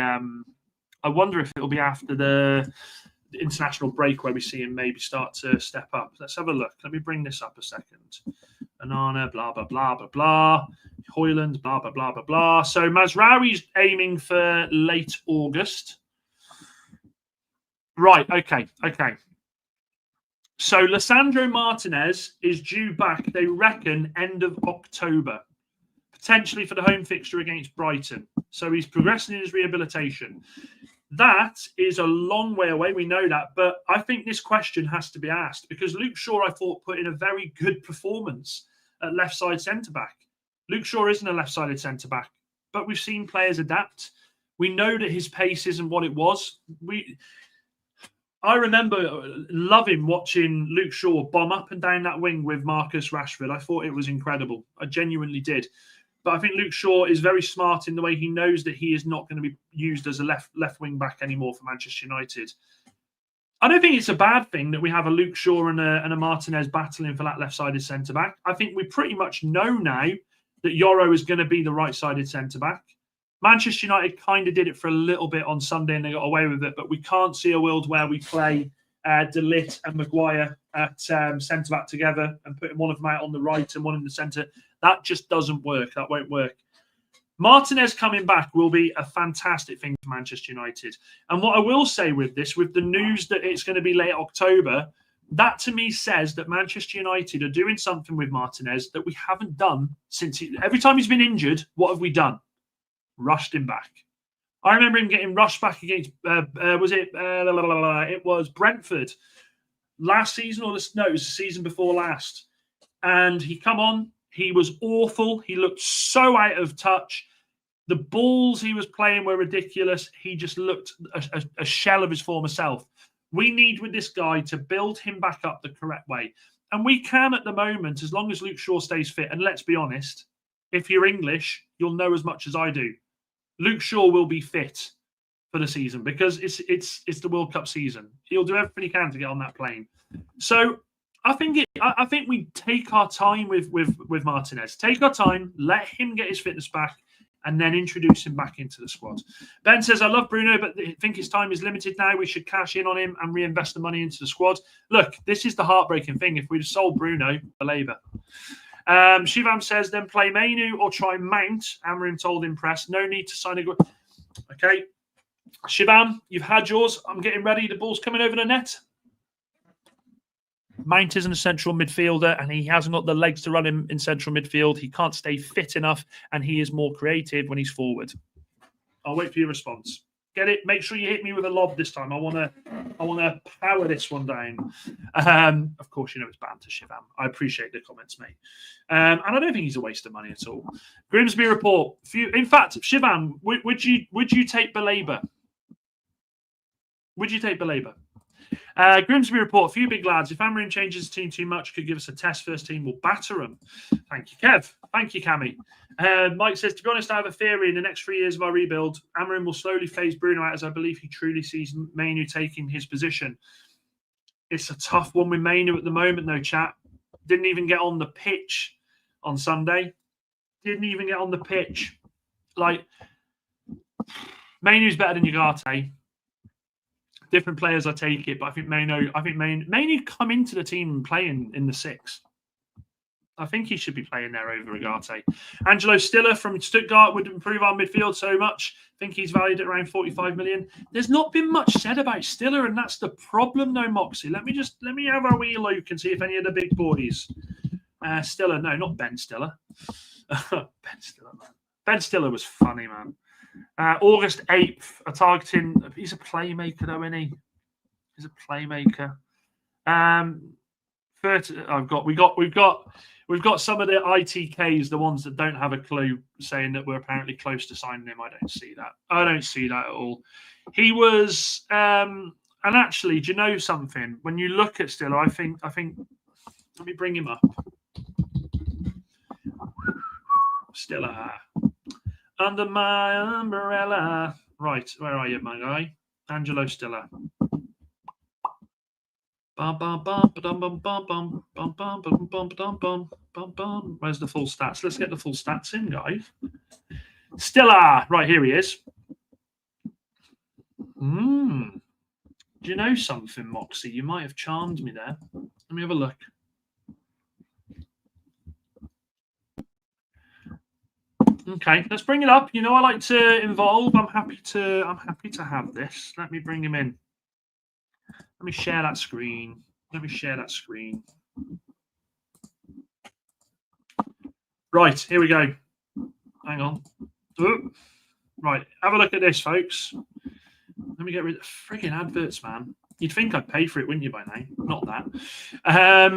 Speaker 1: international break where we see him maybe start to step up. Let's have a look. Let me bring this up a second. Anana, blah blah blah blah blah. Hoyland, blah blah blah blah blah. So Mazraoui's aiming for late August. Right. Okay. So Lisandro Martinez is due back, they reckon, end of October, potentially for the home fixture against Brighton. So he's progressing in his rehabilitation. That is a long way away. We know that. But I think this question has to be asked because Luke Shaw, I thought, put in a very good performance at left side centre-back. Luke Shaw isn't a left-sided centre-back, but we've seen players adapt. We know that his pace isn't what it was. I remember loving watching Luke Shaw bomb up and down that wing with Marcus Rashford. I thought it was incredible. I genuinely did. But I think Luke Shaw is very smart in the way he knows that he is not going to be used as a left wing back anymore for Manchester United. I don't think it's a bad thing that we have a Luke Shaw and a Martinez battling for that left-sided centre-back. I think we pretty much know now that Yoro is going to be the right-sided centre-back. Manchester United kind of did it for a little bit on Sunday and they got away with it, but we can't see a world where we play De Ligt and Maguire at centre-back together and putting one of them out on the right and one in the centre. That just doesn't work. That won't work. Martinez coming back will be a fantastic thing for Manchester United. And what I will say with this, with the news that it's going to be late October, that to me says that Manchester United are doing something with Martinez that we haven't done since every time he's been injured. What have we done? Rushed him back. I remember him getting rushed back against, it was Brentford last season, or no, it was the season before last. And he come on, he was awful. He looked so out of touch. The balls he was playing were ridiculous. He just looked a shell of his former self. We need with this guy to build him back up the correct way. And we can at the moment, as long as Luke Shaw stays fit. And let's be honest, if you're English, you'll know as much as I do. Luke Shaw will be fit for the season because it's the World Cup season. He'll do everything he can to get on that plane. So I think we take our time with Martinez. Take our time, let him get his fitness back, and then introduce him back into the squad. Ben says, I love Bruno, but I think his time is limited now. We should cash in on him and reinvest the money into the squad. Look, this is the heartbreaking thing. If we'd sold Bruno for Labour. Shivam says, then play Mainu or try Mount. Amorim told him press. No need to sign a good. Okay. Shivam, you've had yours. I'm getting ready. The ball's coming over the net. Mount isn't a central midfielder and he hasn't got the legs to run him in central midfield. He can't stay fit enough and he is more creative when he's forward. I'll wait for your response. Get it? Make sure you hit me with a lob this time. I want to power this one down. Of course, you know it's banter, Shivam. I appreciate the comments, mate. And I don't think he's a waste of money at all. Grimsby report. In fact, Shivam, would you take Belabor? Would you take Belabor? Grimsby report, a few big lads. If Amorim changes the team too much, could give us a test. First team will batter them. Thank you, Kev. Thank you, Cammy. Mike says, to be honest, I have a theory in the next 3 years of our rebuild, Amorim will slowly phase Bruno out as I believe he truly sees Mainu taking his position. It's a tough one with Mainu at the moment, though, chat. Didn't even get on the pitch on Sunday. Didn't even get on the pitch. Like, Mainu's better than Ugarte. Different players, I take it, but I think Mainu come into the team and playing in the 6. I think he should be playing there over Ugarte. Angelo Stiller from Stuttgart would improve our midfield so much. I think he's valued at around 45 million. There's not been much said about Stiller, and that's the problem, though, Moxie. Let me have a wee look and see if any of the big boys. Stiller, no, not Ben Stiller. Ben Stiller, man. Ben Stiller was funny, man. August 8th, a targeting. He's a playmaker, though, isn't he? He's a playmaker. 30, we've got some of the ITKs, the ones that don't have a clue, saying that we're apparently close to signing him. I don't see that. I don't see that at all. He was, and actually, do you know something? When you look at Stiller, I think. Let me bring him up. Stiller, under my umbrella. Right, where are you, my guy? Angelo Stiller. Where's the full stats? Let's get the full stats in, guys. Stiller, right, here he is. Do you know something, Moxie? You might have charmed me there. Let me have a look. Okay, let's bring it up. You know, I like to involve. I'm happy to have this. Let me bring him in. Let me share that screen. Right, here we go. Hang on. Right, have a look at this, folks. Let me get rid of frigging adverts, man. You'd think I'd pay for it, wouldn't you, by now? Not that.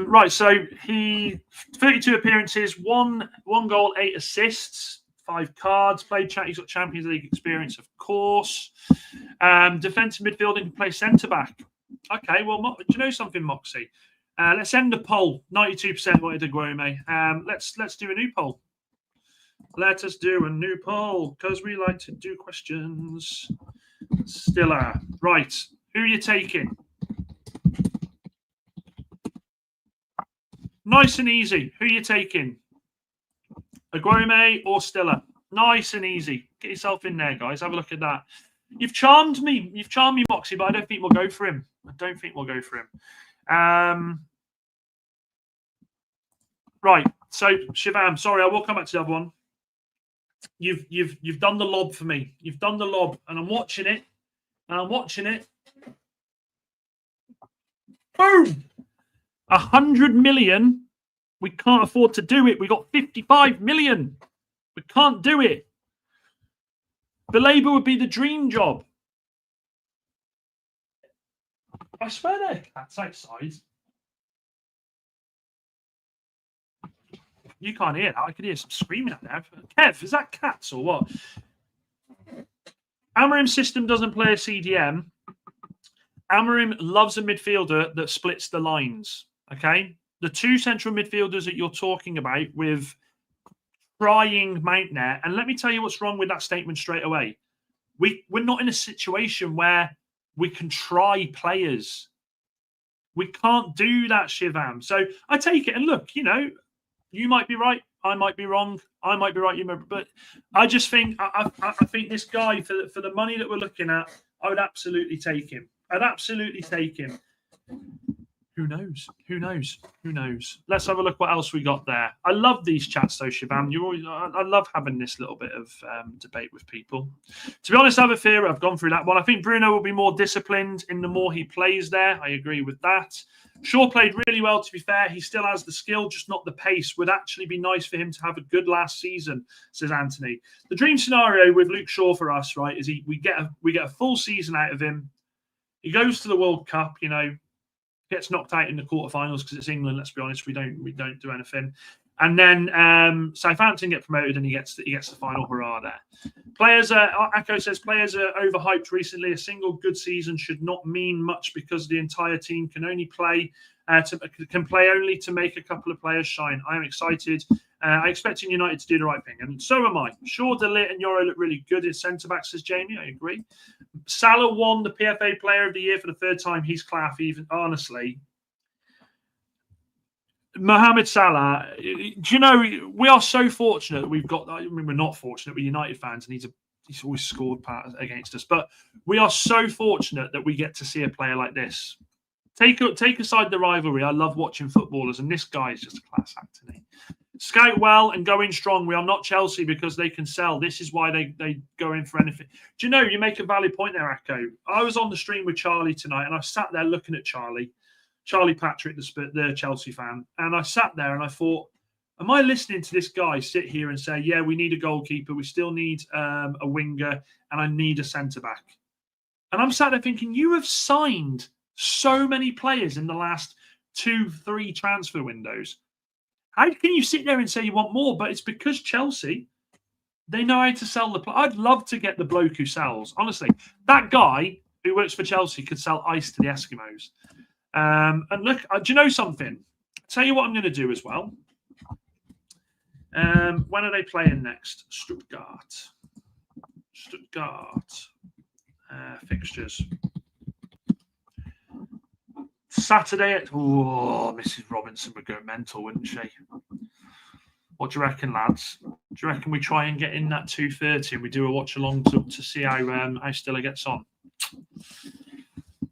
Speaker 1: Right, so he 32 appearances, one goal, 8 assists, 5 cards, played he's got Champions League experience, of course. Defensive midfielder, can play centre-back. Okay, well, do you know something, Moxie? Let's end the poll. 92% wanted Aguero. Let's do a new poll. Let us do a new poll, because we like to do questions. Stiller. Right. Who are you taking? Nice and easy. Who are you taking? Aguero or Stiller? Nice and easy. Get yourself in there, guys. Have a look at that. You've charmed me. Moxie, but I don't think we'll go for him. Right. So, Shivam, sorry, I will come back to the other one. You've done the lob for me. You've done the lob, and I'm watching it. Boom! 100 million. We can't afford to do it. We got 55 million. We can't do it. The Labour would be the dream job. I swear they're cats outside. You can't hear that. I could hear some screaming out there. Kev, is that cats or what? Amorim's system doesn't play a CDM. Amorim loves a midfielder that splits the lines. Okay? The 2 central midfielders that you're talking about with trying Mount there, and let me tell you what's wrong with that statement straight away. We're not in a situation where we can try players. We can't do that, Shivam. So I take it, and look, you know, you might be right. I might be wrong. I might be right. You remember, but I just think I think this guy for the money that we're looking at, I would absolutely take him. I'd absolutely take him. Who knows? Let's have a look what else we got there. I love these chats though, Shivam. I love having this little bit of debate with people. To be honest, I have a fear. I've gone through that one. I think Bruno will be more disciplined in the more he plays there. I agree with that. Shaw played really well, to be fair. He still has the skill, just not the pace. Would actually be nice for him to have a good last season, says Anthony. The dream scenario with Luke Shaw for us, right, is we get a full season out of him. He goes to the World Cup, you know, gets knocked out in the quarterfinals because it's England. Let's be honest, we don't do anything. And then Southampton get promoted, and he gets the final hurrah there. Players, Akko says, players are overhyped recently. A single good season should not mean much because the entire team can only play only to make a couple of players shine. I am excited. I expecting United to do the right thing, and so am I. Sure, De Ligt and Euro look really good in centre back, says Jamie. I agree. Salah won the PFA Player of the Year for the 3rd time. He's class, even honestly. Mohamed Salah, do you know, we are so fortunate that we've got, I mean, we're not fortunate, we're United fans, and he's always scored against us, but we are so fortunate that we get to see a player like this. Take aside the rivalry. I love watching footballers, and this guy is just a class act to me. Scout well and go in strong. We are not Chelsea because they can sell. This is why they go in for anything. Do you know, you make a valid point there, Akko. I was on the stream with Charlie tonight, and I sat there looking at Charlie Patrick, the Chelsea fan, and I sat there and I thought, Am I listening to this guy sit here and say, yeah, we need a goalkeeper, we still need a winger, and I need a centre-back? And I'm sat there thinking, you have signed so many players in the last 2-3 transfer windows. How can you sit there and say you want more? But it's because Chelsea, they know how to sell the player. I'd love to get the bloke who sells. Honestly, that guy who works for Chelsea could sell ice to the Eskimos. And look, do you know something? I'll tell you what I'm going to do as well. When are they playing next? Stuttgart. Fixtures. Saturday at... Oh, Mrs. Robinson would go mental, wouldn't she? What do you reckon, lads? Do you reckon we try and get in that 2:30 and we do a watch along to see how Stiller gets on?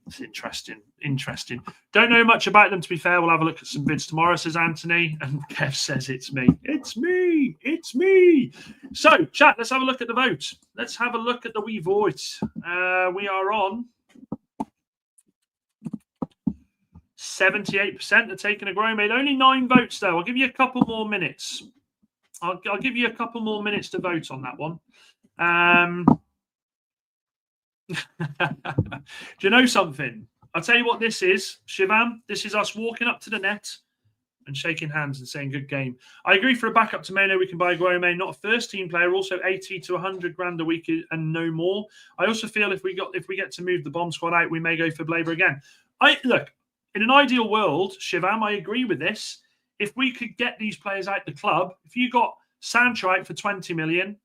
Speaker 1: It's interesting. Don't know much about them, to be fair. We'll have a look at some bids tomorrow, says Anthony. And Kev says, it's me. It's me. So, chat, let's have a look at the vote. Let's have a look at the wee vote. We are on 78% are taking a grow made. Only 9 votes, though. I'll give you a couple more minutes. I'll give you a couple more minutes to vote on that one. Do you know something? I'll tell you what this is, Shivam. This is us walking up to the net and shaking hands and saying good game. I agree, for a backup to Meno, we can buy Guillaume, not a first team player, also 80 to 100 grand a week and no more. I also feel if we get to move the bomb squad out, we may go for Blaber again. Look, in an ideal world, Shivam, I agree with this. If we could get these players out the club, if you got Sancho out for 20 million,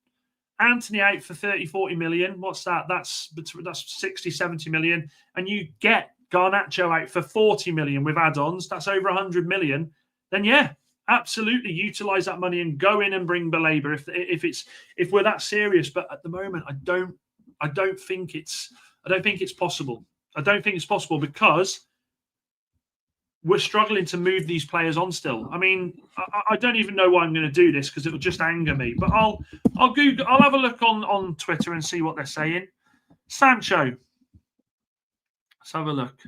Speaker 1: Anthony out for 30, 40 million, what's that? That's 60, 70 million. And you get Garnacho out for 40 million with add-ons, that's over 100 million. Then yeah, absolutely utilize that money and go in and bring Baleba if we're that serious. But at the moment, I don't think it's possible. I don't think it's possible because we're struggling to move these players on still. I mean, I don't even know why I'm going to do this because it will just anger me. But I'll have a look on Twitter and see what they're saying. Sancho. Let's have a look.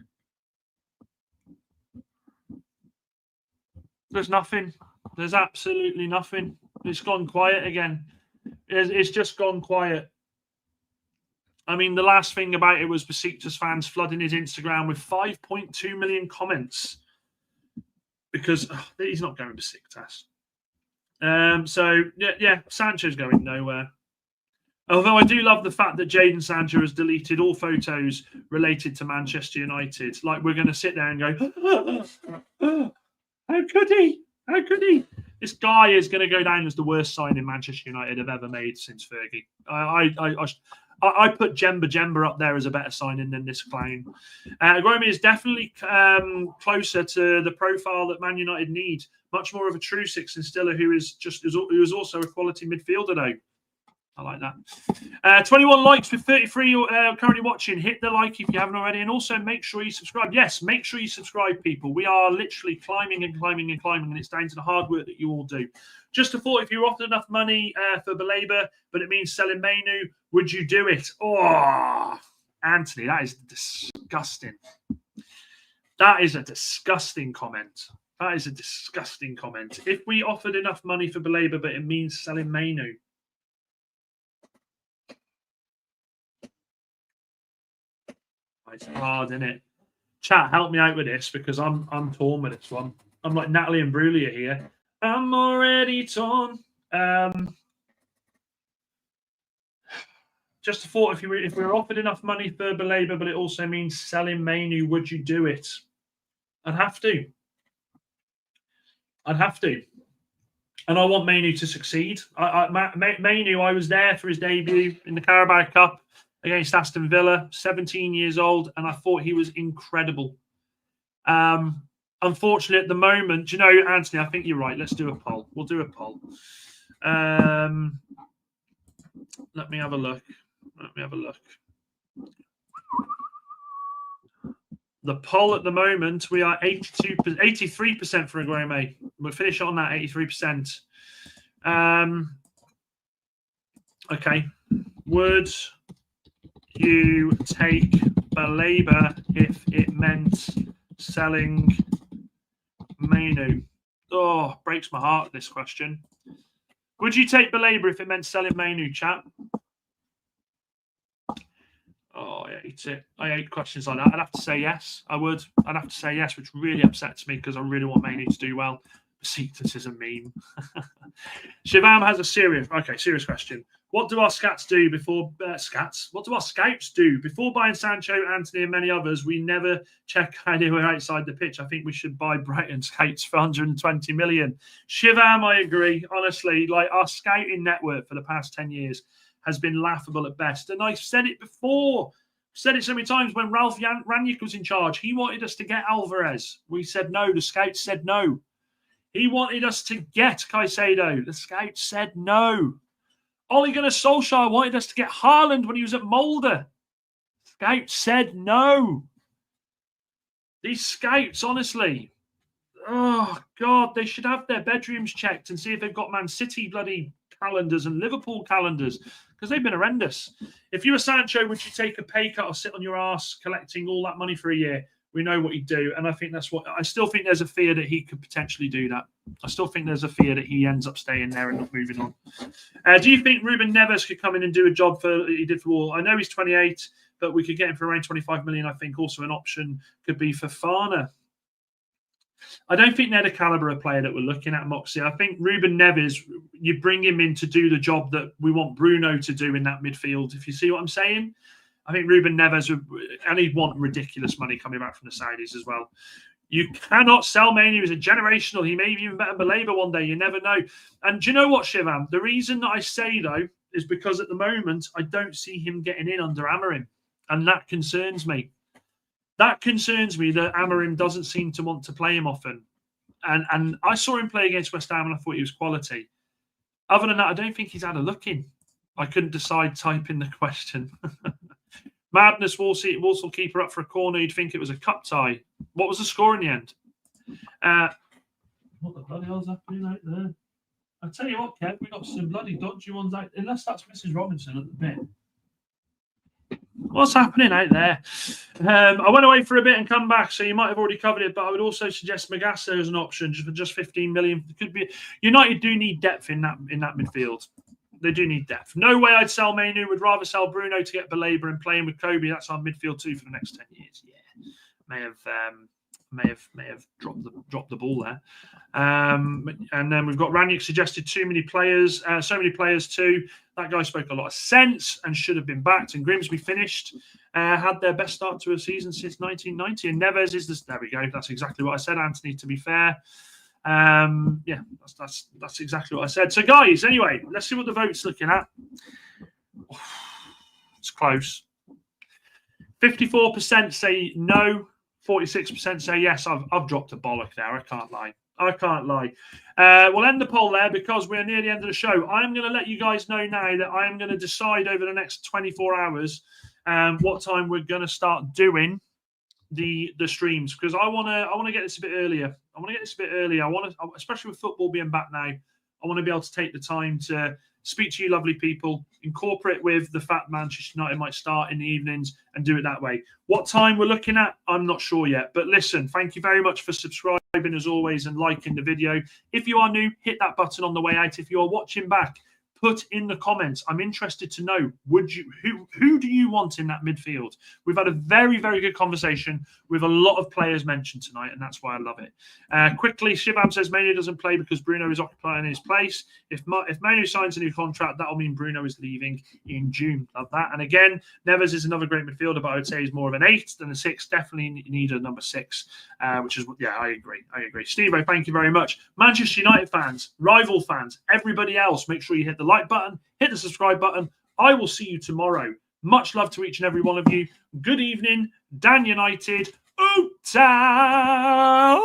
Speaker 1: There's nothing. There's absolutely nothing. It's gone quiet again. It's just gone quiet. I mean, the last thing about it was Besiktas fans flooding his Instagram with 5.2 million comments because he's not going Besiktas. So, yeah, Sancho's going nowhere. Although I do love the fact that Jadon Sancho has deleted all photos related to Manchester United. Like, we're going to sit there and go, how could he? How could he? This guy is going to go down as the worst signing Manchester United have ever made since Fergie. I put Jemba up there as a better signing than this clown. Aguero is definitely closer to the profile that Man United need. Much more of a true six than Stiller, who is also a quality midfielder, though. I like that. 21 likes with 33 currently watching. Hit the like if you haven't already. And also make sure you subscribe. Yes, make sure you subscribe, people. We are literally climbing and climbing and climbing, and it's down to the hard work that you all do. Just a thought, if you offered enough money for Baleba, but it means selling Menu, would you do it? Oh, Anthony, that is disgusting. That is a disgusting comment. That is a disgusting comment. If we offered enough money for Baleba, but it means selling Menu. It's hard, isn't it? Chat, help me out with this because I'm torn with this one. I'm like Natalie and Brulia here. I'm already torn. Just a thought, if we were offered enough money for Baleba, but it also means selling Manu, would you do it? I'd have to. And I want Manu to succeed. Manu, I was there for his debut in the Carabao Cup against Aston Villa, 17 years old, and I thought he was incredible. Unfortunately, at the moment, do you know, Anthony, I think you're right. Let's do a poll. We'll do a poll. Let me have a look. The poll at the moment, we are 83% for Aguero. We'll finish on that 83%. Okay. Would you take Baleba if it meant selling Manu? Oh, breaks my heart, this question. Would you take Belabor if it meant selling Mainu, chat? Oh, I hate it. I hate questions like that. I'd have to say yes. I would. I'd have to say yes, which really upsets me because I really want Mainu to do well. Besiktas is a meme. Shivam has a serious question. What do our scouts do before What do our scouts do before buying Sancho, Anthony, and many others? We never check anywhere outside the pitch. I think we should buy Brighton scouts for 120 million. Shivam, I agree. Honestly, like our scouting network for the past 10 years has been laughable at best. And I've said it before. Said it so many times when Ralph Rangnick was in charge. He wanted us to get Alvarez. We said no. The scouts said no. He wanted us to get Caicedo. The scouts said no. Ole Gunnar Solskjaer wanted us to get Haaland when he was at Molde. Scouts said no. These scouts, honestly, oh, God, they should have their bedrooms checked and see if they've got Man City bloody calendars and Liverpool calendars because they've been horrendous. If you were Sancho, would you take a pay cut or sit on your ass collecting all that money for a year? We know what he'd do. And I think I still think there's a fear that he could potentially do that. I still think there's a fear that he ends up staying there and not moving on. Do you think Ruben Neves could come in and do a job he did for Wall? I know he's 28, but we could get him for around 25 million. I think also an option could be for Fana. I don't think they're the caliber of player that we're looking at, Moxie. I think Ruben Neves, you bring him in to do the job that we want Bruno to do in that midfield. If you see what I'm saying? I think Ruben Neves, and he'd want ridiculous money coming back from the Saudis as well. You cannot sell Mainu as a generational. He may be even better Belabor one day. You never know. And do you know what, Shivam? The reason that I say, though, is because at the moment, I don't see him getting in under Amorim. And that concerns me. That concerns me that Amorim doesn't seem to want to play him often. And I saw him play against West Ham and I thought he was quality. Other than that, I don't think he's had a look in. I couldn't decide typing the question. Madness, Walsall keeper up for a corner. You'd think it was a cup tie. What was the score in the end? What the bloody hell's happening out there? I tell you what, Kev, we got some bloody dodgy ones out. Unless that's Mrs. Robinson at the bit. What's happening out there? I went away for a bit and come back, so you might have already covered it. But I would also suggest Magasso as an option for just 15 million. It could be. United do need depth in that midfield. They do need depth. No way I'd sell Mainu. Would rather sell Bruno to get Belabor and playing with Kobe. That's our midfield too for the next 10 years. Yeah, may have dropped the ball there. And then we've got Rangnick suggested too many players, so many players too. That guy spoke a lot of sense and should have been backed. And Grimsby finished, had their best start to a season since 1990. And Neves is this. There we go. That's exactly what I said, Anthony. To be fair. Yeah, that's exactly what I said. So, guys, anyway, let's see what the vote's looking at. It's close. 54% say no, 46% say yes. I've dropped a bollock there. I can't lie. We'll end the poll there because we're near the end of the show. I'm going to let you guys know now that I am going to decide over the next 24 hours what time we're going to start doing the streams because I want to get this a bit earlier. I want to, especially with football being back now, I want to be able to take the time to speak to you lovely people, incorporate with the fact Manchester United might start in the evenings and do it that way. What time we're looking at, I'm not sure yet. But listen, thank you very much for subscribing as always and liking the video. If you are new, hit that button on the way out. If you are watching back, put in the comments. I'm interested to know, who do you want in that midfield? We've had a very, very good conversation with a lot of players mentioned tonight, and that's why I love it. Quickly, Shivam says Manu doesn't play because Bruno is occupying his place. If Manu signs a new contract, that'll mean Bruno is leaving in June. Love that. And again, Neves is another great midfielder, but I would say he's more of an 8 than a 6. Definitely need a number 6, which is, yeah, I agree. Steve-O, thank you very much. Manchester United fans, rival fans, everybody else, make sure you hit the like button, hit the subscribe button. I will see you tomorrow. Much love to each and every one of you. Good evening. Dan United. Oota!